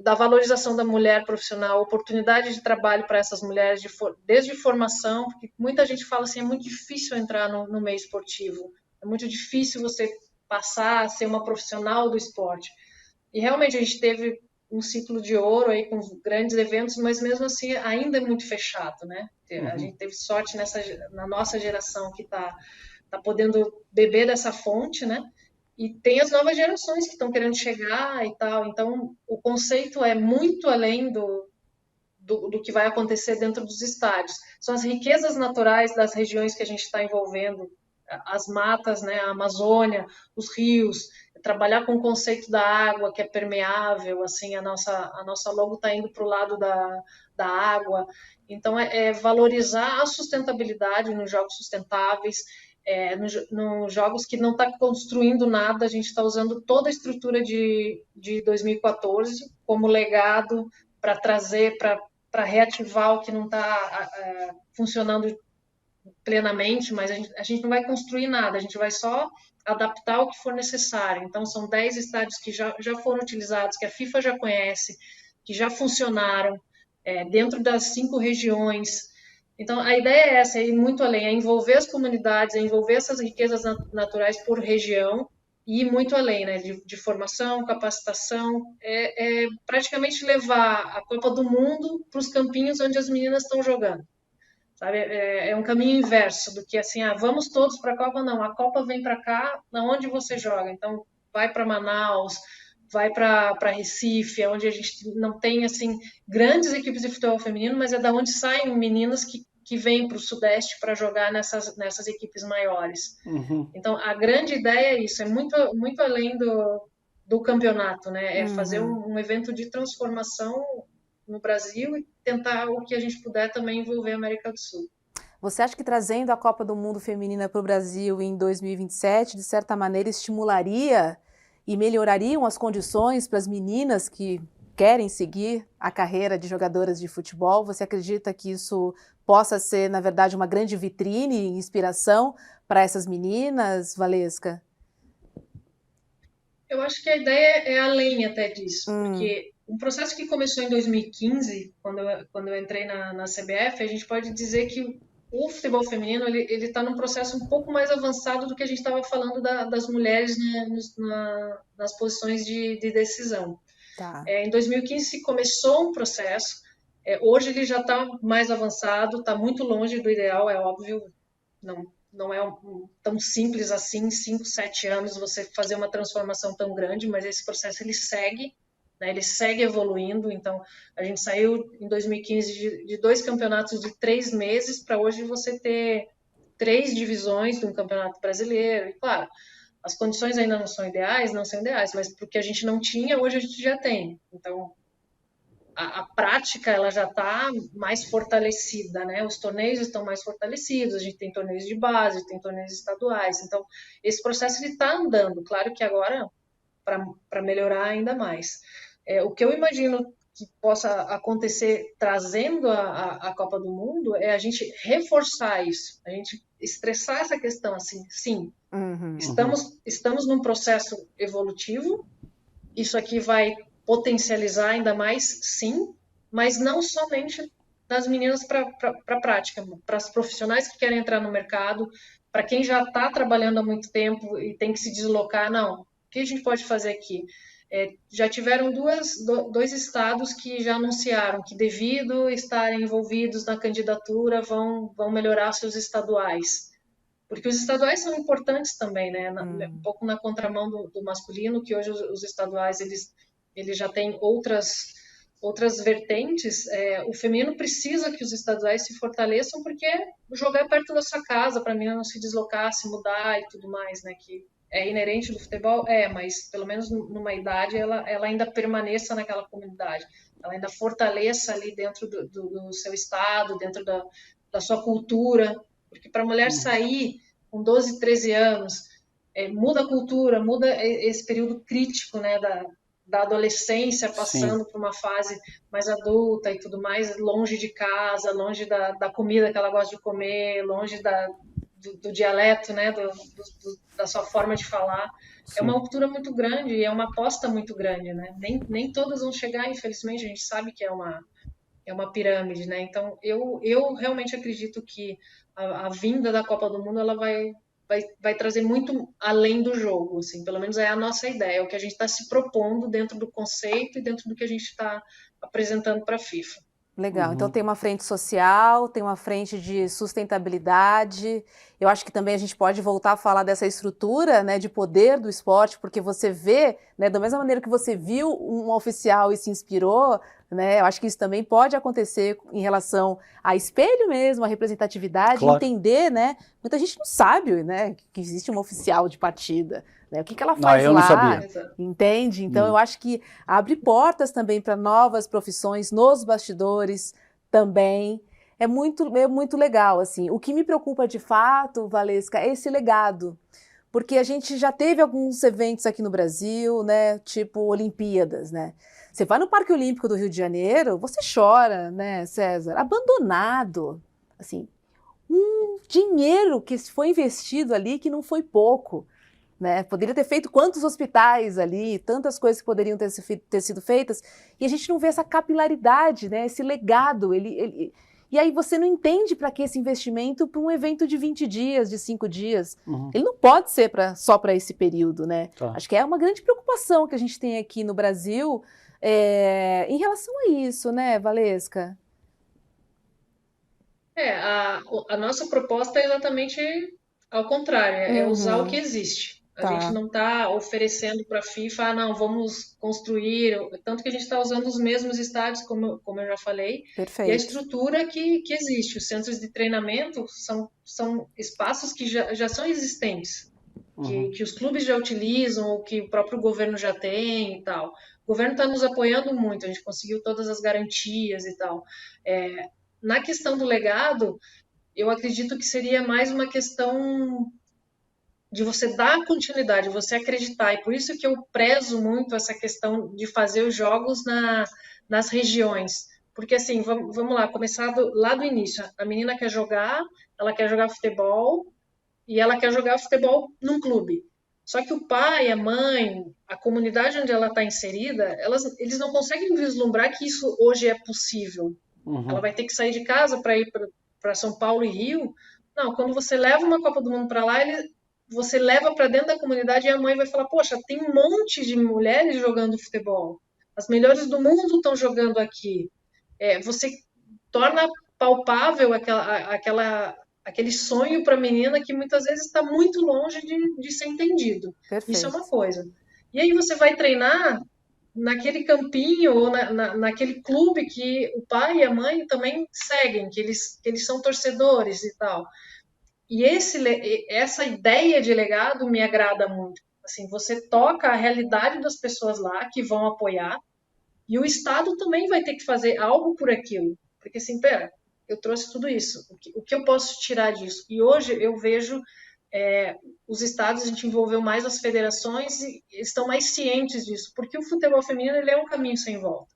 da valorização da mulher profissional, oportunidade de trabalho para essas mulheres, desde formação, porque muita gente fala assim, é muito difícil entrar no meio esportivo, é muito difícil você passar a ser uma profissional do esporte. E realmente a gente teve um ciclo de ouro aí com grandes eventos, mas mesmo assim ainda é muito fechado, né? A gente teve sorte na nossa geração que está podendo beber dessa fonte, né? E tem as novas gerações que estão querendo chegar e tal. Então, o conceito é muito além do que vai acontecer dentro dos estádios. São as riquezas naturais das regiões que a gente está envolvendo, as matas, né, a Amazônia, os rios, trabalhar com o conceito da água, que é permeável, assim, a nossa logo está indo para o lado da água. Então, é valorizar a sustentabilidade nos jogos sustentáveis, nos jogos que não está construindo nada, a gente está usando toda a estrutura de 2014 como legado para trazer, para reativar o que não está funcionando plenamente, mas a gente não vai construir nada, a gente vai só adaptar o que for necessário. Então, são 10 estádios que já foram utilizados, que a FIFA já conhece, que já funcionaram, dentro das 5 regiões. Então, a ideia é essa, é ir muito além, é envolver as comunidades, é envolver essas riquezas naturais por região e ir muito além, né, de formação, capacitação, praticamente levar a Copa do Mundo para os campinhos onde as meninas estão jogando. Sabe? É um caminho inverso do que assim, vamos todos para a Copa, não, a Copa vem para cá, onde você joga, então vai para Manaus, vai para Recife, onde a gente não tem assim grandes equipes de futebol feminino, mas é da onde saem meninas que vêm para o Sudeste para jogar nessas equipes maiores. Uhum. Então a grande ideia é isso, é muito, muito além do campeonato, né? É fazer um evento de transformação no Brasil e tentar o que a gente puder também envolver a América do Sul. Você acha que trazendo a Copa do Mundo Feminina para o Brasil em 2027, de certa maneira, estimularia e melhorariam as condições para as meninas que querem seguir a carreira de jogadoras de futebol? Você acredita que isso possa ser, na verdade, uma grande vitrine e inspiração para essas meninas, Valesca? Eu acho que a ideia é além até disso, porque um processo que começou em 2015, quando eu entrei na CBF, a gente pode dizer que o futebol feminino ele está num processo um pouco mais avançado do que a gente estava falando das mulheres, né, nas posições de decisão. Tá. Em 2015 se começou um processo, hoje ele já está mais avançado, está muito longe do ideal, é óbvio, não é tão simples assim, 5, 7 anos você fazer uma transformação tão grande, mas esse processo ele segue, né, ele segue evoluindo. Então, a gente saiu em 2015 de 2 campeonatos de 3 meses para hoje você ter 3 divisões de um campeonato brasileiro. E, claro, as condições ainda não são ideais, mas porque a gente não tinha, hoje a gente já tem. Então, a prática ela já está mais fortalecida, né? Os torneios estão mais fortalecidos, a gente tem torneios de base, tem torneios estaduais. Então, esse processo ele está andando. Claro que agora, para melhorar ainda mais. O que eu imagino que possa acontecer trazendo a Copa do Mundo é a gente reforçar isso, a gente estressar essa questão assim, sim, estamos num processo evolutivo, isso aqui vai potencializar ainda mais, sim, mas não somente das meninas para a prática, para as profissionais que querem entrar no mercado, para quem já está trabalhando há muito tempo e tem que se deslocar, não. O que a gente pode fazer aqui? Já tiveram dois estados que já anunciaram que, devido estarem envolvidos na candidatura, vão melhorar seus estaduais. Porque os estaduais são importantes também, né? Um pouco na contramão do masculino, que hoje os estaduais eles já têm outras vertentes. O feminino precisa que os estaduais se fortaleçam, porque jogar perto da sua casa, para mim, não se deslocar, se mudar e tudo mais, né? Que é inerente do futebol, mas pelo menos numa idade ela ainda permaneça naquela comunidade, ela ainda fortaleça ali dentro do seu estado, dentro da sua cultura, porque para a mulher sair com 12, 13 anos, muda a cultura, muda esse período crítico, né, da adolescência, passando por uma fase mais adulta e tudo mais, longe de casa, longe da comida que ela gosta de comer, longe do dialeto, né, da sua forma de falar. Sim. É uma cultura muito grande e é uma aposta muito grande, né? Nem todas vão chegar, infelizmente, a gente sabe que é uma pirâmide, né? Então, eu realmente acredito que a vinda da Copa do Mundo ela vai trazer muito além do jogo, assim, pelo menos é a nossa ideia, é o que a gente está se propondo dentro do conceito e dentro do que a gente está apresentando para a FIFA. Legal, então tem uma frente social, tem uma frente de sustentabilidade. Eu acho que também a gente pode voltar a falar dessa estrutura, né, de poder do esporte, porque você vê, né, da mesma maneira que você viu um oficial e se inspirou, né, eu acho que isso também pode acontecer em relação a espelho mesmo, a representatividade, claro. Entender, né, muita gente não sabe, né, que existe uma oficial de partida. O que ela faz eu lá, não sabia. Entende? Então, eu acho que abre portas também para novas profissões nos bastidores também. É muito legal, assim. O que me preocupa de fato, Valesca, é esse legado. Porque a gente já teve alguns eventos aqui no Brasil, né, tipo Olimpíadas, né? Você vai no Parque Olímpico do Rio de Janeiro, você chora, né, César? Abandonado, assim, um dinheiro que foi investido ali que não foi pouco. Né? Poderia ter feito quantos hospitais ali, tantas coisas que poderiam ter sido feitas, e a gente não vê essa capilaridade, né? Esse legado. E aí você não entende para que esse investimento para um evento de 20 dias, de 5 dias. Ele não pode ser só para esse período. Né? Tá. Acho que é uma grande preocupação que a gente tem aqui no Brasil em relação a isso, né, Valesca? A nossa proposta é exatamente ao contrário, é usar o que existe. A gente não está oferecendo para a FIFA, não, vamos construir, tanto que a gente está usando os mesmos estádios, como eu já falei. Perfeito. E a estrutura que existe. Os centros de treinamento são espaços que já são existentes, que os clubes já utilizam, ou que o próprio governo já tem e tal. O governo está nos apoiando muito, a gente conseguiu todas as garantias e tal. Na questão do legado, eu acredito que seria mais uma questão de você dar continuidade, você acreditar. E por isso que eu prezo muito essa questão de fazer os jogos nas regiões. Porque, assim, vamos lá, começar lá do início. A menina quer jogar, ela quer jogar futebol, e ela quer jogar futebol num clube. Só que o pai, a mãe, a comunidade onde ela está inserida, eles não conseguem vislumbrar que isso hoje é possível. Ela vai ter que sair de casa para ir para São Paulo e Rio. Não, quando você leva uma Copa do Mundo para lá, você leva para dentro da comunidade e a mãe vai falar, poxa, tem um monte de mulheres jogando futebol. As melhores do mundo estão jogando aqui. Você torna palpável aquele sonho para a menina que muitas vezes está muito longe de ser entendido. Perfeito. Isso é uma coisa. E aí você vai treinar naquele campinho ou naquele clube que o pai e a mãe também seguem, que eles são torcedores e tal. E essa ideia de legado me agrada muito. Assim, você toca a realidade das pessoas lá que vão apoiar, e o Estado também vai ter que fazer algo por aquilo. Porque assim, pera, eu trouxe tudo isso. O que eu posso tirar disso? E hoje eu vejo os estados, a gente envolveu mais as federações e estão mais cientes disso. Porque o futebol feminino ele é um caminho sem volta.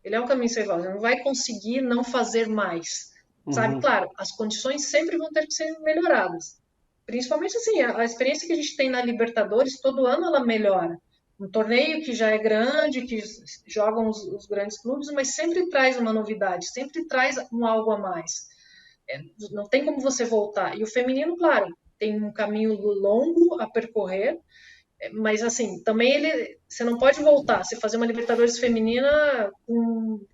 Ele é um caminho sem volta. Não vai conseguir não fazer mais. Sabe? Claro, as condições sempre vão ter que ser melhoradas. Principalmente assim, a experiência que a gente tem na Libertadores, todo ano ela melhora. Um torneio que já é grande, que jogam os grandes clubes, mas sempre traz uma novidade, sempre traz algo a mais. Não tem como você voltar. E o feminino, claro, tem um caminho longo a percorrer, mas assim, também você não pode voltar, você fazer uma Libertadores feminina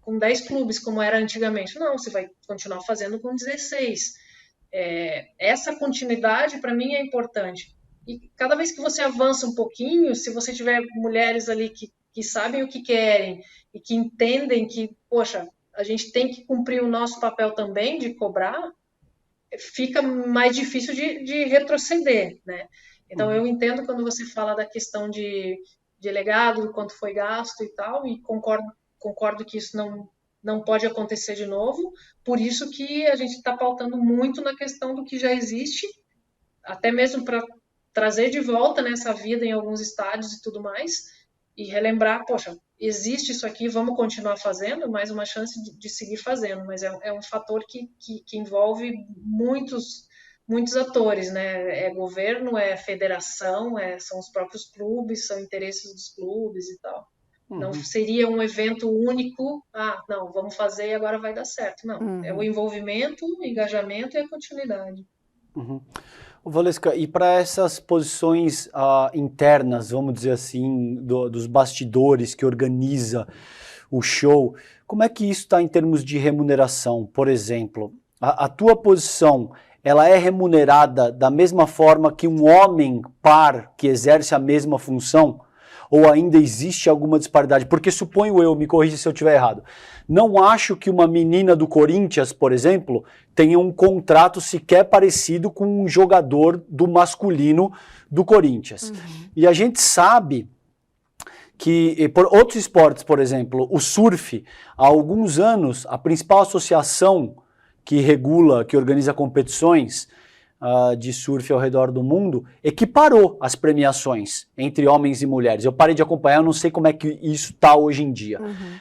com 10 clubes, como era antigamente. Não, você vai continuar fazendo com 16. Essa continuidade, para mim, é importante. E cada vez que você avança um pouquinho, se você tiver mulheres ali que sabem o que querem e que entendem que, poxa, a gente tem que cumprir o nosso papel também de cobrar, fica mais difícil de retroceder, né? Então, eu entendo quando você fala da questão de legado, quanto foi gasto e tal, e concordo que isso não pode acontecer de novo, por isso que a gente está pautando muito na questão do que já existe, até mesmo para trazer de volta nessa vida em alguns estádios e tudo mais, e relembrar, poxa, existe isso aqui, vamos continuar fazendo, mais uma chance de seguir fazendo, mas é um fator que envolve muitos atores, né? É governo, é federação, são os próprios clubes, são interesses dos clubes e tal. Não seria um evento único, não, vamos fazer e agora vai dar certo. Não, é o envolvimento, o engajamento e a continuidade. Valesca, e para essas posições internas, vamos dizer assim, dos bastidores que organiza o show, como é que isso está em termos de remuneração? Por exemplo, a tua posição, ela é remunerada da mesma forma que um homem par que exerce a mesma função? Ou ainda existe alguma disparidade? Porque suponho eu, me corrija se eu estiver errado, não acho que uma menina do Corinthians, por exemplo, tenha um contrato sequer parecido com um jogador do masculino do Corinthians. E a gente sabe que, por outros esportes, por exemplo, o surf, há alguns anos, a principal associação que regula, que organiza competições de surf ao redor do mundo, equiparou as premiações entre homens e mulheres. Eu parei de acompanhar, eu não sei como é que isso está hoje em dia,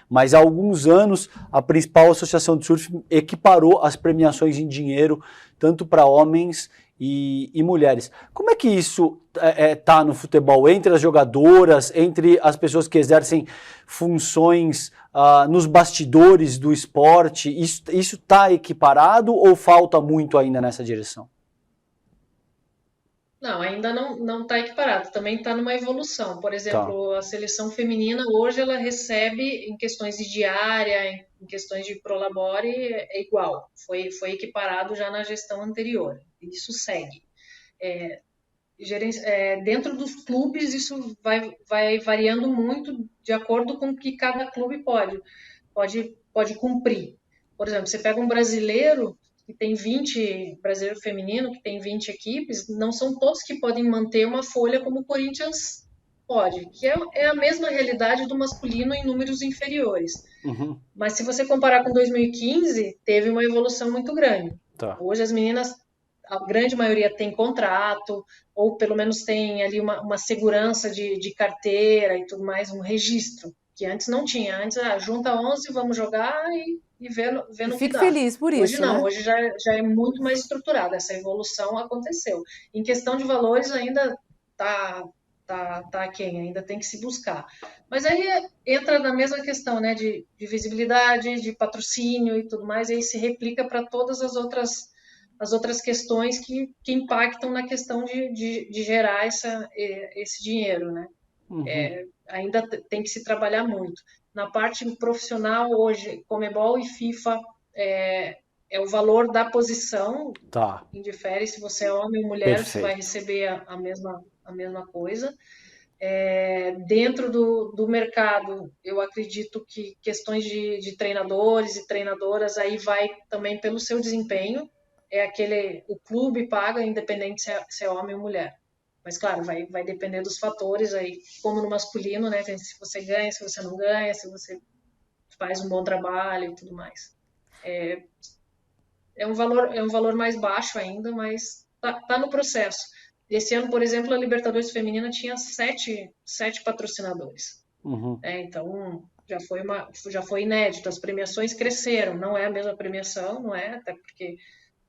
mas há alguns anos a principal associação de surf equiparou as premiações em dinheiro, tanto para homens e mulheres. Como é que isso está no futebol? Entre as jogadoras, entre as pessoas que exercem funções nos bastidores do esporte, isso está equiparado ou falta muito ainda nessa direção? Não, ainda não está equiparado, também está numa evolução. Por exemplo, a seleção feminina hoje ela recebe em questões de diária, em questões de prolabore, é igual, foi equiparado já na gestão anterior. Isso segue. Dentro dos clubes, isso vai variando muito de acordo com o que cada clube pode cumprir. Por exemplo, você pega um brasileiro que tem 20, brasileiro feminino, que tem 20 equipes, não são todos que podem manter uma folha como o Corinthians pode, que é a mesma realidade do masculino em números inferiores. Mas se você comparar com 2015, teve uma evolução muito grande. Hoje as meninas, a grande maioria tem contrato, ou pelo menos tem ali uma segurança de carteira e tudo mais, um registro, que antes não tinha. Antes, junta 11, vamos jogar e ver no que Fico dá. feliz por isso, Hoje não, né? hoje já é muito mais estruturado, essa evolução aconteceu. Em questão de valores ainda tá aquém, ainda tem que se buscar. Mas aí entra na mesma questão, né, de visibilidade, de patrocínio e tudo mais, e aí se replica para todas as outras questões que impactam na questão de gerar esse dinheiro, né? Ainda tem que se trabalhar muito. Na parte profissional, hoje, Conmebol e FIFA é o valor da posição, Tá, indifere se você é homem ou mulher, você vai perfeito. receber a mesma coisa. Dentro do mercado, eu acredito que questões de treinadores e treinadoras aí vai também pelo seu desempenho. O clube paga, independente se é homem ou mulher. Mas, claro, vai depender dos fatores aí, como no masculino, né? Se você ganha, se você não ganha, se você faz um bom trabalho e tudo mais. É um valor mais baixo ainda, mas tá no processo. Esse ano, por exemplo, a Libertadores Feminina tinha sete patrocinadores. Uhum. Então, já foi inédito. As premiações cresceram. Não é a mesma premiação, não é? Até porque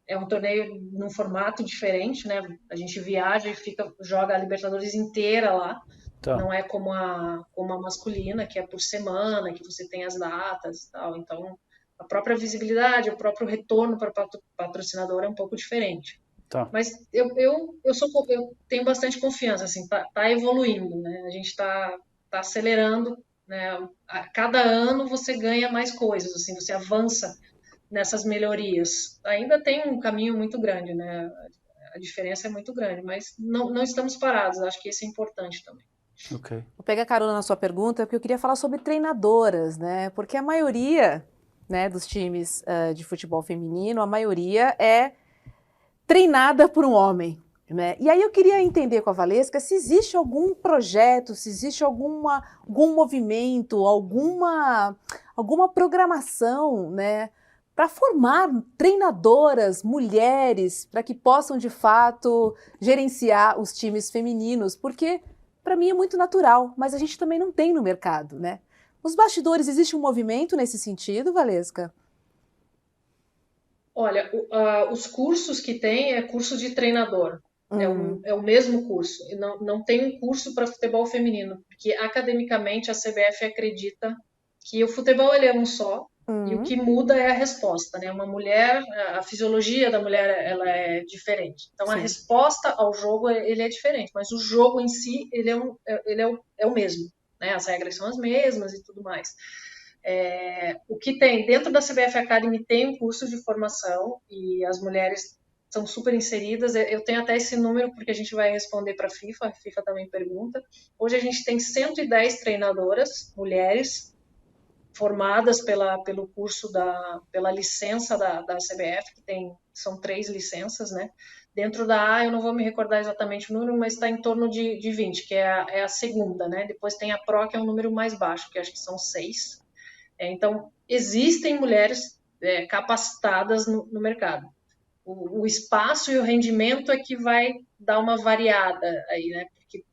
é um torneio num formato diferente, né? A gente viaja e joga a Libertadores inteira lá. Tá, Não é como a masculina, que é por semana, que você tem as datas e tal. Então, a própria visibilidade, o próprio retorno para o patrocinador é um pouco diferente. tá. Mas eu tenho bastante confiança, assim, tá evoluindo, né? A gente tá acelerando, né? A cada ano você ganha mais coisas, assim, você avança nessas melhorias. Ainda tem um caminho muito grande, né? A diferença é muito grande, mas não estamos parados. Acho que isso é importante também. Ok. Vou pegar carona na sua pergunta, porque eu queria falar sobre treinadoras, né? Porque a maioria, né, dos times de futebol feminino, a maioria é treinada por um homem, né? E aí eu queria entender com a Valesca se existe algum projeto, se existe algum movimento, alguma programação, né, para formar treinadoras, mulheres, para que possam de fato gerenciar os times femininos, porque para mim é muito natural, mas a gente também não tem no mercado, né? Nos bastidores existe um movimento nesse sentido, Valesca? Olha, os cursos que tem é curso de treinador. Hum, É o mesmo curso. E não tem um curso para futebol feminino, porque academicamente a CBF acredita que o futebol ele é um só e o hum, que muda é a resposta, né? Uma mulher, a fisiologia da mulher ela é diferente. Então a sim. resposta ao jogo ele é diferente, mas o jogo em si é o mesmo, né? As regras são as mesmas e tudo mais. O que tem dentro da CBF Academy tem um curso de formação e as mulheres são super inseridas. Eu tenho até esse número porque a gente vai responder para a FIFA também pergunta. Hoje a gente tem 110 treinadoras, mulheres, formadas pelo curso pela licença da CBF, são 3 licenças, né? Dentro da A, eu não vou me recordar exatamente o número, mas está em torno de 20, que é a segunda, né? Depois tem a Pro, que é um número mais baixo, que acho que são 6. Então, existem mulheres capacitadas no mercado. O espaço e o rendimento é que vai dar uma variada aí, né? Porque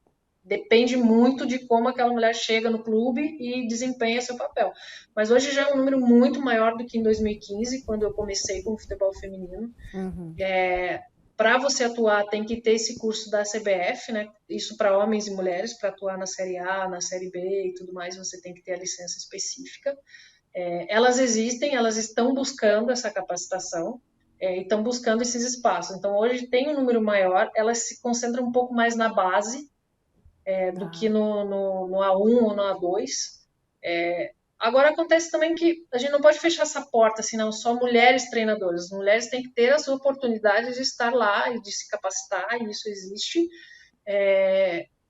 depende muito de como aquela mulher chega no clube e desempenha seu papel. Mas hoje já é um número muito maior do que em 2015, quando eu comecei com o futebol feminino. Uhum. Para você atuar, tem que ter esse curso da CBF, né? Isso para homens e mulheres, para atuar na Série A, na Série B e tudo mais, você tem que ter a licença específica. Elas existem, elas estão buscando essa capacitação e estão buscando esses espaços. Então, hoje tem um número maior, elas se concentram um pouco mais na base do que Ah, no A1 ou no A2. Agora, acontece também que a gente não pode fechar essa porta, assim, não, só mulheres treinadoras. As mulheres têm que ter as oportunidades de estar lá e de se capacitar, e isso existe.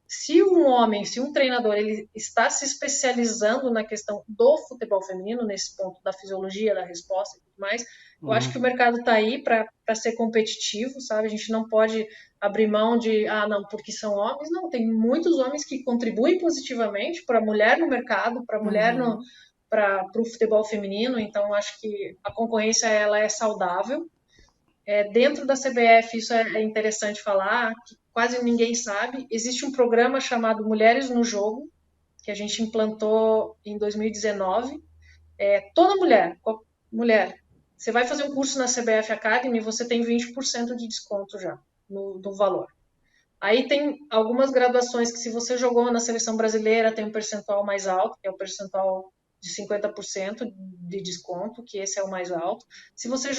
Se um treinador, ele está se especializando na questão do futebol feminino, nesse ponto da fisiologia, da resposta e tudo mais, eu acho que o Uhum. mercado está aí para ser competitivo, sabe? A gente não pode abrir mão de, não, porque são homens. Não, tem muitos homens que contribuem positivamente para a mulher no mercado, para a mulher uhum. para o futebol feminino, então acho que a concorrência ela é saudável. Dentro da CBF, isso é interessante falar, que quase ninguém sabe, existe um programa chamado Mulheres no Jogo, que a gente implantou em 2019. Toda mulher, você vai fazer um curso na CBF Academy, você tem 20% de desconto já no valor. Aí tem algumas graduações que se você jogou na seleção brasileira tem um percentual mais alto, que é o percentual de 50% de desconto, que esse é o mais alto. Se você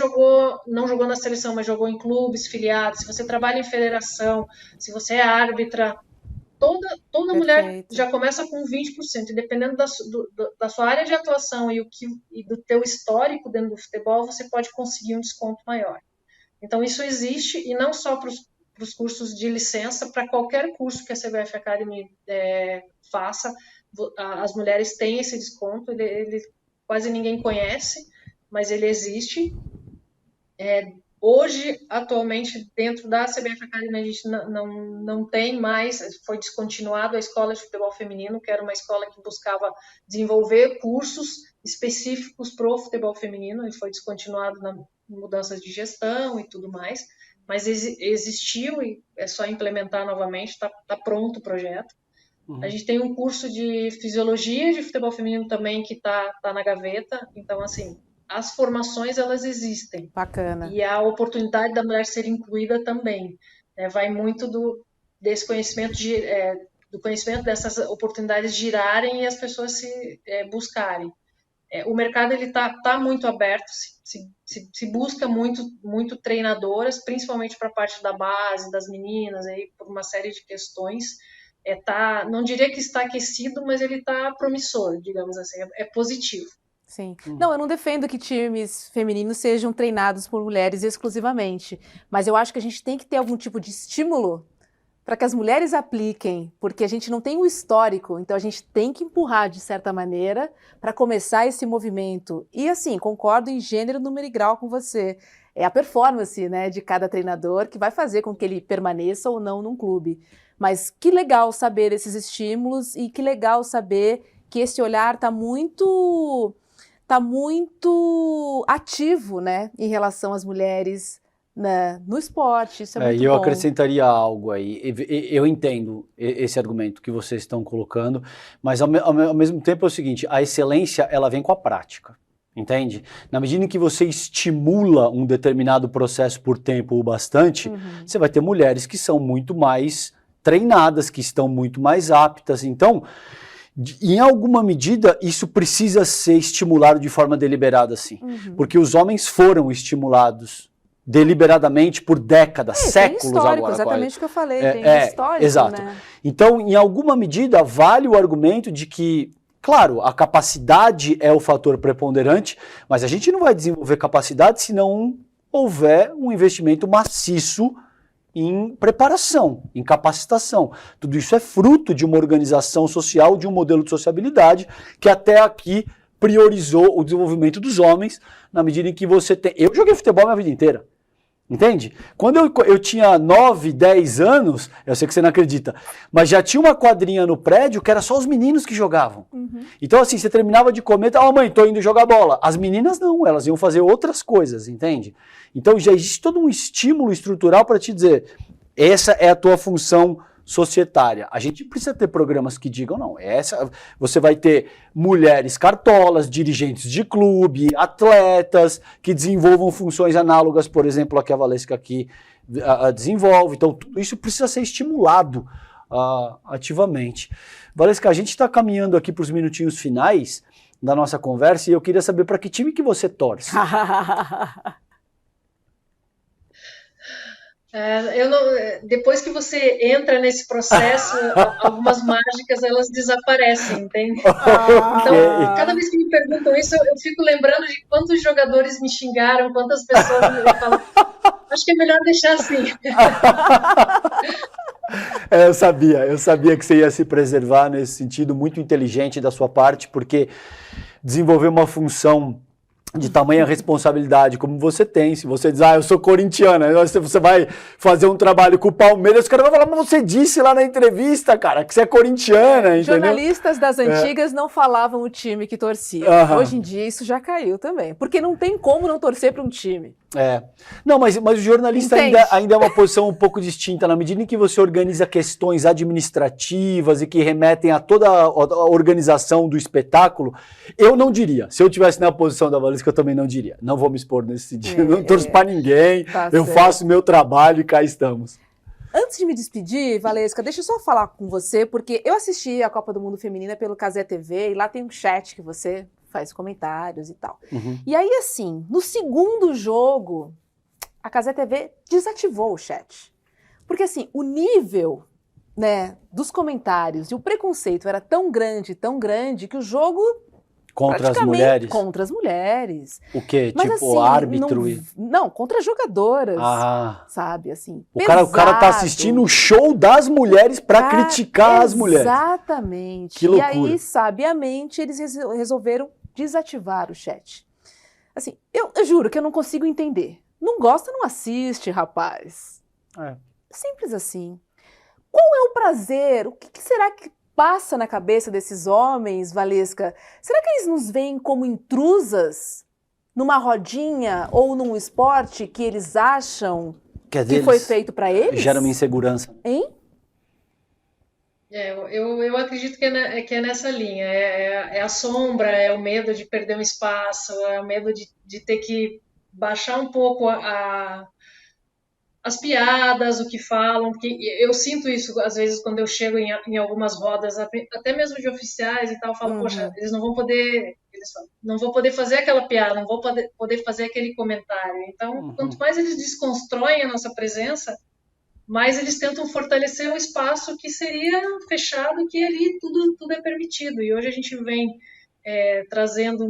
não jogou na seleção, mas jogou em clubes, filiados, se você trabalha em federação, se você é árbitra, toda mulher já começa com 20%, e dependendo da sua área de atuação e do teu histórico dentro do futebol, você pode conseguir um desconto maior. Então, isso existe, e não só para os cursos de licença, para qualquer curso que a CBF Academy faça, as mulheres têm esse desconto, ele quase ninguém conhece, mas ele existe. Hoje, atualmente, dentro da CBF Academy, a gente não tem mais, foi descontinuado a escola de futebol feminino, que era uma escola que buscava desenvolver cursos específicos para o futebol feminino, e foi descontinuado na mudanças de gestão e tudo mais, mas existiu e é só implementar novamente, está pronto o projeto. A gente tem um curso de fisiologia de futebol feminino também que está na gaveta, então, assim, as formações, elas existem. Bacana. E a oportunidade da mulher ser incluída também. Vai muito desse conhecimento, do conhecimento dessas oportunidades girarem e as pessoas se buscarem. O mercado está muito aberto, se busca muito treinadoras, principalmente para a parte da base, das meninas, aí, por uma série de questões. Não diria que está aquecido, mas ele está promissor, digamos assim, é positivo. Sim. Não, eu não defendo que times femininos sejam treinados por mulheres exclusivamente, mas eu acho que a gente tem que ter algum tipo de estímulo para que as mulheres apliquem, porque a gente não tem o histórico, então a gente tem que empurrar de certa maneira para começar esse movimento. E assim, concordo em gênero, número e grau com você. É a performance, né, de cada treinador que vai fazer com que ele permaneça ou não num clube. Mas que legal saber esses estímulos e que legal saber que esse olhar está muito ativo, né, em relação às mulheres no esporte. Isso é muito bom. E eu acrescentaria algo aí. Eu entendo esse argumento que vocês estão colocando, mas ao mesmo tempo é o seguinte, a excelência, ela vem com a prática, entende? Na medida em que você estimula um determinado processo por tempo ou bastante, você vai ter mulheres que são muito mais treinadas, que estão muito mais aptas. Então, em alguma medida, isso precisa ser estimulado de forma deliberada, sim. Porque os homens foram estimulados deliberadamente por décadas, séculos tem histórico, agora. Exatamente o que eu falei, tem histórico, exato. Né? Então, em alguma medida, vale o argumento de que, claro, a capacidade é o fator preponderante, mas a gente não vai desenvolver capacidade se não houver um investimento maciço em preparação, em capacitação. Tudo isso é fruto de uma organização social, de um modelo de sociabilidade que até aqui priorizou o desenvolvimento dos homens, na medida em que você tem... Eu joguei futebol minha vida inteira, entende? Quando eu tinha 9, 10 anos, eu sei que você não acredita, mas já tinha uma quadrinha no prédio que era só os meninos que jogavam. Então assim, você terminava de comer, mãe, tô indo jogar bola. As meninas não, elas iam fazer outras coisas, entende? Então já existe todo um estímulo estrutural para te dizer, essa é a tua função societária. A gente precisa ter programas que digam, não, você vai ter mulheres cartolas, dirigentes de clube, atletas, que desenvolvam funções análogas, por exemplo, a que a Valesca aqui desenvolve. Então, tudo isso precisa ser estimulado ativamente. Valesca, a gente está caminhando aqui para os minutinhos finais da nossa conversa e eu queria saber para que time que você torce. Depois que você entra nesse processo, algumas mágicas elas desaparecem, entende? Então, cada vez que me perguntam isso, eu fico lembrando de quantos jogadores me xingaram, quantas pessoas me falam, acho que é melhor deixar assim. Eu sabia que você ia se preservar nesse sentido, muito inteligente da sua parte, porque desenvolver uma função de tamanha responsabilidade como você tem, se você diz, eu sou corintiana, você vai fazer um trabalho com o Palmeiras, os caras vão falar, mas você disse lá na entrevista, cara, que você é corintiana, entendeu? Jornalistas das antigas não falavam o time que torcia. Hoje em dia isso já caiu também, porque não tem como não torcer para um time. Não, mas o jornalista ainda é uma posição um pouco distinta, na medida em que você organiza questões administrativas e que remetem a toda a organização do espetáculo, eu não diria. Se eu tivesse na posição da Valesca, eu também não diria. Não vou me expor nesse sentido, não torço pra ninguém, eu faço meu trabalho e cá estamos. Antes de me despedir, Valesca, deixa eu só falar com você, porque eu assisti a Copa do Mundo Feminina pelo Cazé TV e lá tem um chat que você faz comentários e tal. E aí, assim, no segundo jogo, a Cazé TV desativou o chat. Porque, assim, o nível né, dos comentários e o preconceito era tão grande, que o jogo Contra as praticamente mulheres? contra as mulheres. O quê? Mas Tipo, assim, árbitro? não, contra as jogadoras, Ah. sabe, assim, O cara tá assistindo o show das mulheres pra criticar as mulheres. Exatamente. Que loucura. E aí, sabiamente, eles resolveram desativar o chat. Assim, eu juro que eu não consigo entender. Não gosta, não assiste, rapaz. É. Simples assim. Qual é o prazer? O que será que passa na cabeça desses homens, Valesca? Será que eles nos veem como intrusas numa rodinha ou num esporte que eles acham Quer dizer, que foi feito para eles? Gera uma insegurança. Hein? Eu acredito que é nessa linha. É a sombra, é o medo de perder um espaço, é o medo de ter que baixar um pouco as piadas, o que falam, porque eu sinto isso às vezes quando eu chego em algumas rodas, até mesmo de oficiais e tal, eu falo, poxa, eles não vão poder fazer aquela piada, não vão poder fazer aquele comentário. Então, quanto mais eles desconstroem a nossa presença, mais eles tentam fortalecer um espaço que seria fechado, que ali tudo é permitido. E hoje a gente vem trazendo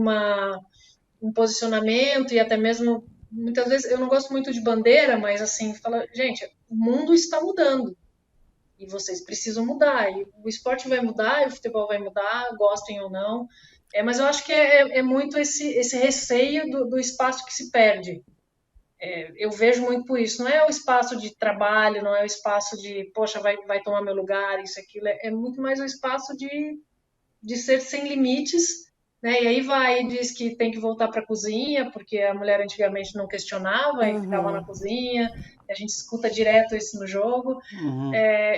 um posicionamento e até mesmo muitas vezes eu não gosto muito de bandeira, mas assim, fala, gente, o mundo está mudando e vocês precisam mudar. E o esporte vai mudar, e o futebol vai mudar, gostem ou não. Mas eu acho que é muito esse receio do espaço que se perde. Eu vejo muito por isso. Não é o espaço de trabalho, não é o espaço de, poxa, vai tomar meu lugar, isso, aquilo. É muito mais o espaço de ser sem limites, né? E aí vai e diz que tem que voltar para a cozinha, porque a mulher antigamente não questionava e ficava na cozinha. A gente escuta direto isso no jogo.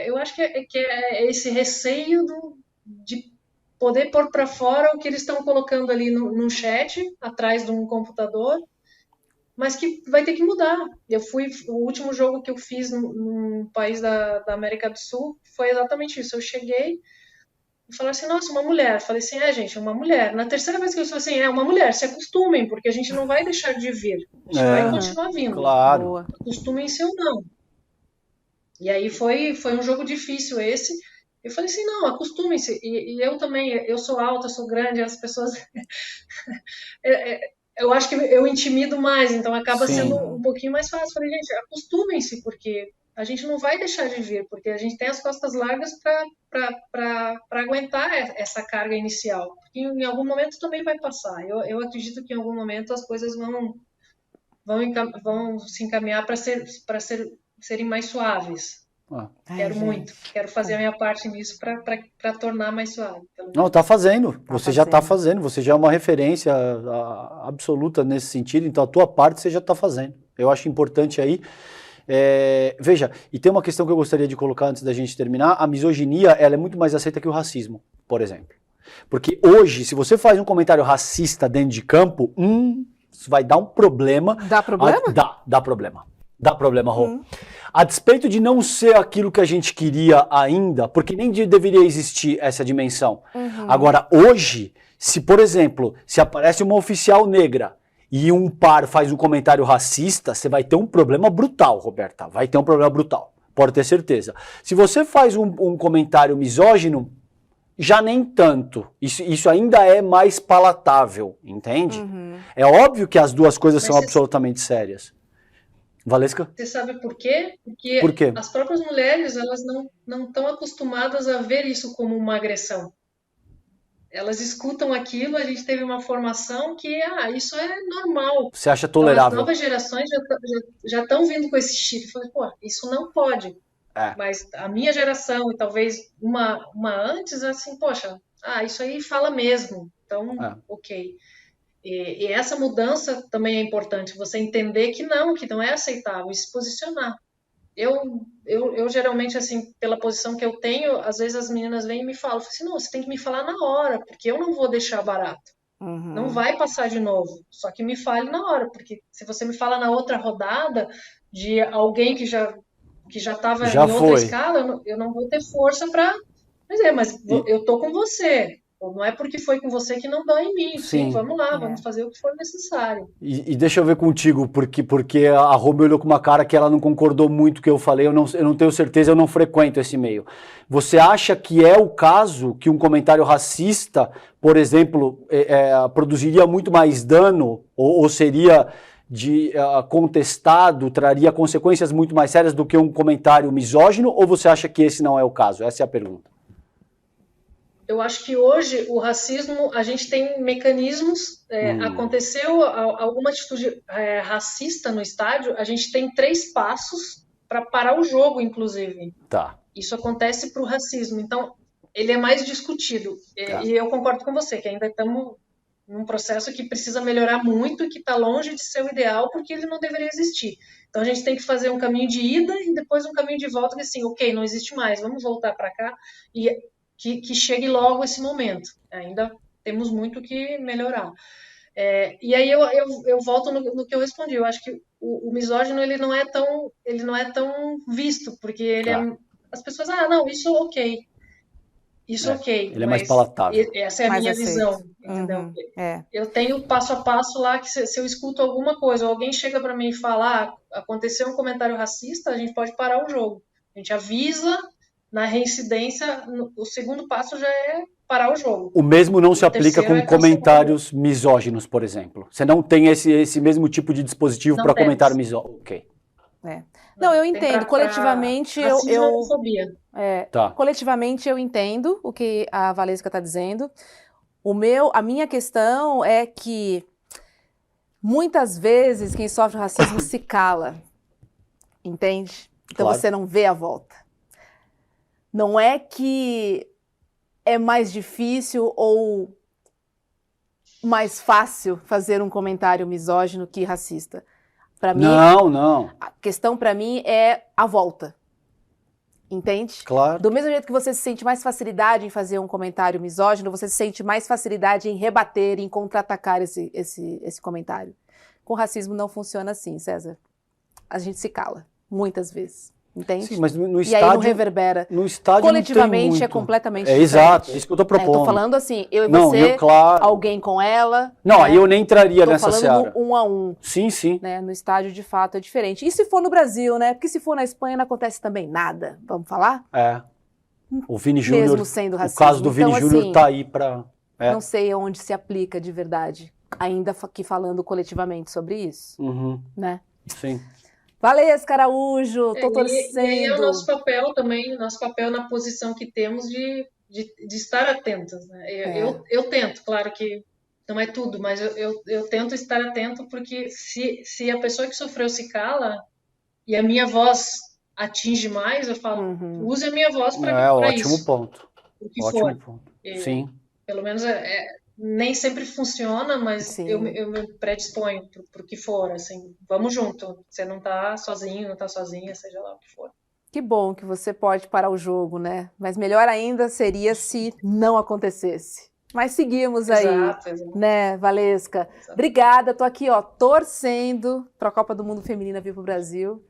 Eu acho que é esse receio de poder pôr para fora o que eles estão colocando ali no chat, atrás de um computador, mas que vai ter que mudar. O último jogo que eu fiz num país da América do Sul foi exatamente isso. Eu cheguei e falei assim, nossa, uma mulher. Falei assim, gente, uma mulher. Na terceira vez que eu falei assim, uma mulher, se acostumem, porque a gente não vai deixar de vir. A gente vai continuar vindo. Claro. Acostumem-se ou não. E aí foi um jogo difícil esse. Eu falei assim, não, acostumem-se. E eu também, eu sou alta, sou grande, as pessoas... eu acho que eu intimido mais, então acaba sendo um pouquinho mais fácil. Falei, gente, acostumem-se, porque a gente não vai deixar de vir, porque a gente tem as costas largas para aguentar essa carga inicial. Porque em algum momento também vai passar. Eu acredito que em algum momento as coisas vão se encaminhar para serem mais suaves. Quero fazer a minha parte nisso para tornar mais suave. Não, tá fazendo. Você já tá fazendo. Você já é uma referência absoluta nesse sentido. Então a tua parte você já tá fazendo. Eu acho importante aí. Veja, e tem uma questão que eu gostaria de colocar antes da gente terminar. A misoginia, ela é muito mais aceita que o racismo, por exemplo. Porque hoje, se você faz um comentário racista dentro de campo, isso vai dar um problema. Dá problema? Dá problema. Dá problema, Rô. A despeito de não ser aquilo que a gente queria ainda, porque nem deveria existir essa dimensão. Agora, hoje, se, por exemplo, se aparece uma oficial negra e um par faz um comentário racista, você vai ter um problema brutal, Roberta. Vai ter um problema brutal. Pode ter certeza. Se você faz um comentário misógino, já nem tanto. Isso ainda é mais palatável, entende? É óbvio que as duas coisas são absolutamente sérias. Valesca? Você sabe por quê? Porque por quê? As próprias mulheres, elas não estão acostumadas a ver isso como uma agressão. Elas escutam aquilo, a gente teve uma formação que, isso é normal. Você acha tolerável? Então, as novas gerações já estão vindo com esse chip. Falei, isso não pode. Mas a minha geração e talvez uma antes, assim, poxa, isso aí fala mesmo. Então, ok. E essa mudança também é importante, você entender que não é aceitável, e se posicionar. Eu geralmente, assim, pela posição que eu tenho, às vezes as meninas vêm e me falam assim, não, você tem que me falar na hora, porque eu não vou deixar barato. Não vai passar de novo, só que me fale na hora, porque se você me fala na outra rodada de alguém que já estava em outra escala, eu não vou ter força para dizer, mas eu tô com você. Não é porque foi com você que não dói em mim. Sim, vamos lá, vamos fazer o que for necessário. E deixa eu ver contigo, porque a Romy olhou com uma cara que ela não concordou muito com o que eu falei, eu não tenho certeza, eu não frequento esse meio. Você acha que é o caso que um comentário racista, por exemplo, produziria muito mais dano, ou seria contestado, traria consequências muito mais sérias do que um comentário misógino, ou você acha que esse não é o caso? Essa é a pergunta. Eu acho que hoje o racismo, a gente tem mecanismos, aconteceu alguma atitude racista no estádio, a gente tem 3 passos para parar o jogo, inclusive. Tá. Isso acontece para o racismo, então ele é mais discutido. Tá. E eu concordo com você, que ainda estamos num processo que precisa melhorar muito, que está longe de ser o ideal, porque ele não deveria existir. Então a gente tem que fazer um caminho de ida e depois um caminho de volta, que assim, ok, não existe mais, vamos voltar para cá e que chegue logo esse momento. Ainda temos muito que melhorar. E aí eu volto no que eu respondi. Eu acho que o misógino ele não é tão visto, porque as pessoas, não, isso ok. Isso ok. Ele é mais palatável. Essa é a minha visão, entendeu? Eu tenho passo a passo lá que se eu escuto alguma coisa, ou alguém chega para mim e fala, aconteceu um comentário racista, a gente pode parar o jogo. A gente avisa. Na reincidência, o segundo passo já é parar o jogo. O mesmo não se aplica com comentários misóginos, por exemplo. Você não tem esse mesmo tipo de dispositivo para comentário misógino. Ok. Não, eu entendo. Coletivamente, coletivamente eu entendo o que a Valesca está dizendo. A minha questão é que muitas vezes quem sofre racismo se cala, entende? Então você não vê a volta. Não é que é mais difícil ou mais fácil fazer um comentário misógino que racista. Para mim, não. A questão para mim é a volta. Entende? Claro. Do mesmo jeito que você se sente mais facilidade em fazer um comentário misógino, você se sente mais facilidade em rebater, em contra-atacar esse comentário. Com racismo não funciona assim, César. A gente se cala, muitas vezes. Entende? Sim, mas no estádio, e aí não reverbera. No estádio coletivamente não tem muito. É completamente diferente. Exato, é isso que eu tô propondo. Tô falando assim, eu e você, alguém com ela. Não, aí eu nem entraria nessa seara. Tô falando no 1 a 1. Sim. Né? No estádio, de fato, é diferente. E se for no Brasil, né? Porque se for na Espanha não acontece também nada. Vamos falar? O Vini Júnior, mesmo sendo racismo. O caso do Vini Júnior assim, tá aí pra... Não sei onde se aplica de verdade. Ainda aqui falando coletivamente sobre isso. Né? Sim. Valesca Araújo, tô torcendo. E é o nosso papel também, nosso papel na posição que temos de estar atentos. Né? Eu tento, claro que não é tudo, mas eu tento estar atento, porque se a pessoa que sofreu se cala e a minha voz atinge mais, eu falo, use a minha voz para isso. Ótimo ponto. Ótimo ponto. Sim. Pelo menos nem sempre funciona, mas eu me predisponho para o que for, assim, vamos junto, você não tá sozinho, não tá sozinha, seja lá o que for. Que bom que você pode parar o jogo, né? Mas melhor ainda seria se não acontecesse. Mas seguimos aí, exato. Né, Valesca? Exato. Obrigada, tô aqui, torcendo para a Copa do Mundo Feminina vir pro Brasil.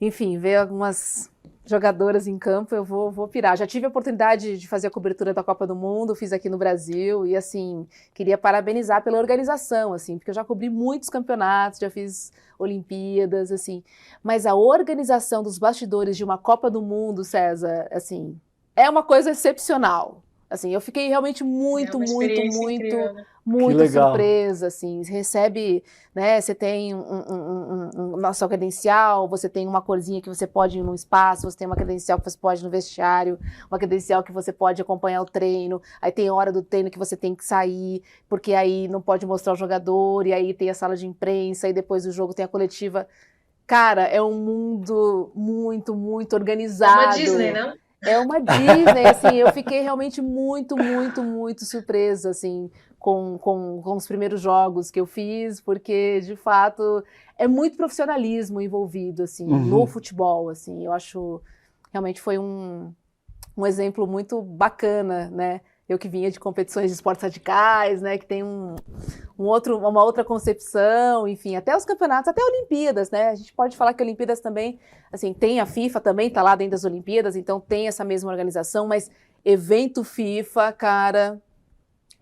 Enfim, ver algumas jogadoras em campo, eu vou pirar. Já tive a oportunidade de fazer a cobertura da Copa do Mundo, fiz aqui no Brasil, e assim, queria parabenizar pela organização, assim, porque eu já cobri muitos campeonatos, já fiz Olimpíadas, assim, mas a organização dos bastidores de uma Copa do Mundo, César, assim, é uma coisa excepcional. Assim, eu fiquei realmente muito surpresa, assim, recebe, né, você tem uma sua credencial, você tem uma corzinha que você pode ir no espaço, você tem uma credencial que você pode ir no vestiário, uma credencial que você pode acompanhar o treino, aí tem hora do treino que você tem que sair, porque aí não pode mostrar o jogador, e aí tem a sala de imprensa, e depois do jogo tem a coletiva. Cara, é um mundo muito organizado. É uma Disney, né? É uma Disney, assim, eu fiquei realmente muito surpresa, assim, com os primeiros jogos que eu fiz, porque, de fato, é muito profissionalismo envolvido, assim, no futebol, assim, eu acho, realmente foi um exemplo muito bacana, né, eu que vinha de competições de esportes radicais, né, que tem uma outra concepção, enfim, até os campeonatos, até Olimpíadas, né, a gente pode falar que Olimpíadas também, assim, tem a FIFA também, tá lá dentro das Olimpíadas, então tem essa mesma organização, mas evento FIFA, cara,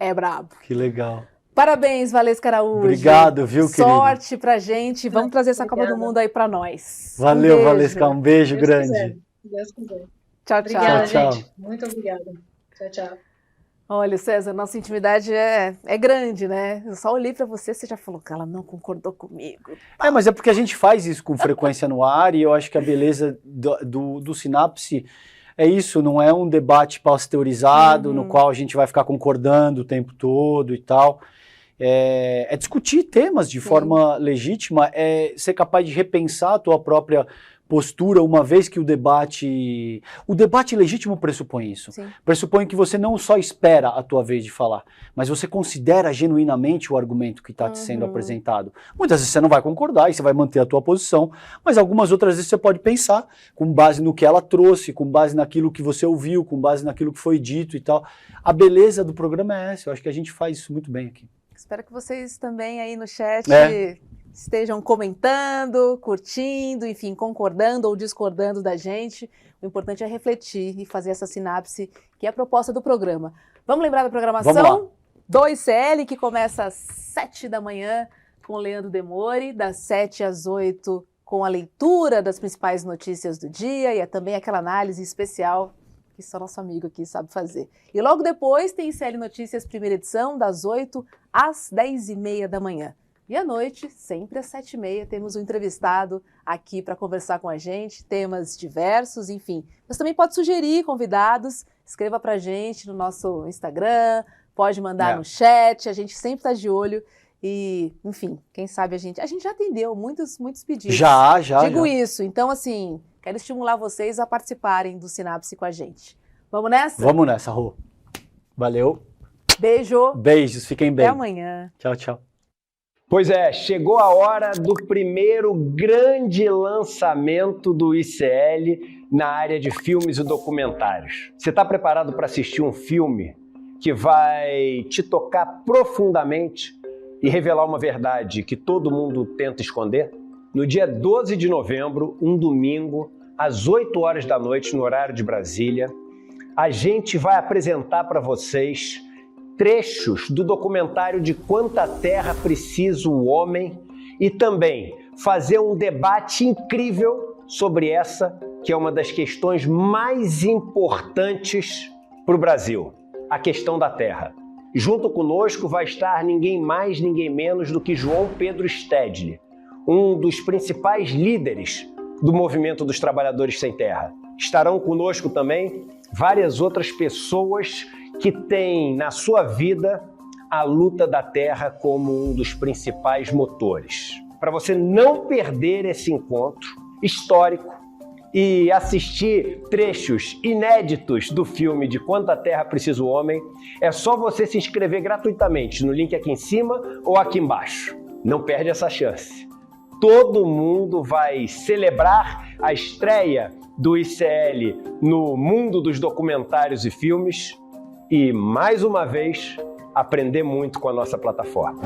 é brabo. Que legal. Parabéns, Valesca Araújo. Obrigado, viu, querido? Sorte pra gente. Vamos trazer essa Copa do Mundo aí pra nós. Valeu, beijo. Valesca. Um beijo Deus grande. quiser, se Deus quiser. Tchau, tchau. Obrigada, Tchau, gente. Muito obrigada. Tchau, tchau. Olha, César, nossa intimidade é grande, né? Eu só olhei pra você já falou que ela não concordou comigo. Mas é porque a gente faz isso com frequência no ar e eu acho que a beleza do Sinapse é isso, não é um debate pasteurizado no qual a gente vai ficar concordando o tempo todo e tal. É discutir temas de forma legítima, é ser capaz de repensar a tua própria postura, uma vez que o debate legítimo pressupõe isso. Sim. Pressupõe que você não só espera a tua vez de falar, mas você considera genuinamente o argumento que está te sendo apresentado. Muitas vezes você não vai concordar e você vai manter a tua posição, mas algumas outras vezes você pode pensar com base no que ela trouxe, com base naquilo que você ouviu, com base naquilo que foi dito e tal. A beleza do programa é essa, eu acho que a gente faz isso muito bem aqui. Espero que vocês também aí no chat estejam comentando, curtindo, enfim, concordando ou discordando da gente. O importante é refletir e fazer essa sinapse, que é a proposta do programa. Vamos lembrar da programação? 2CL, que começa às 7 da manhã com o Leandro Demore, das 7 às 8 com a leitura das principais notícias do dia e também aquela análise especial que só nosso amigo aqui sabe fazer. E logo depois tem ICL Notícias, primeira edição, das 8 às 10h30 da manhã. E à noite, sempre às 7h30, temos um entrevistado aqui para conversar com a gente, temas diversos, enfim. Você também pode sugerir convidados, escreva para a gente no nosso Instagram, pode mandar no chat, a gente sempre está de olho e, enfim, quem sabe a gente já atendeu muitos pedidos. Já. Digo isso, então assim, quero estimular vocês a participarem do Sinapse com a gente. Vamos nessa? Vamos nessa, Rô. Valeu. Beijo. Beijos, fiquem bem. Até amanhã. Tchau, tchau. Pois é, chegou a hora do primeiro grande lançamento do ICL na área de filmes e documentários. Você está preparado para assistir um filme que vai te tocar profundamente e revelar uma verdade que todo mundo tenta esconder? No dia 12 de novembro, um domingo, às 8 horas da noite, no horário de Brasília, a gente vai apresentar para vocês trechos do documentário De Quanta Terra Precisa o Homem e também fazer um debate incrível sobre essa, que é uma das questões mais importantes para o Brasil, a questão da terra. Junto conosco vai estar ninguém mais, ninguém menos do que João Pedro Stedley, um dos principais líderes do movimento dos trabalhadores sem terra. Estarão conosco também várias outras pessoas que têm na sua vida a luta da terra como um dos principais motores. Para você não perder esse encontro histórico e assistir trechos inéditos do filme De Quanta Terra Precisa o Homem, é só você se inscrever gratuitamente no link aqui em cima ou aqui embaixo. Não perde essa chance. Todo mundo vai celebrar a estreia do ICL no mundo dos documentários e filmes e, mais uma vez, aprender muito com a nossa plataforma.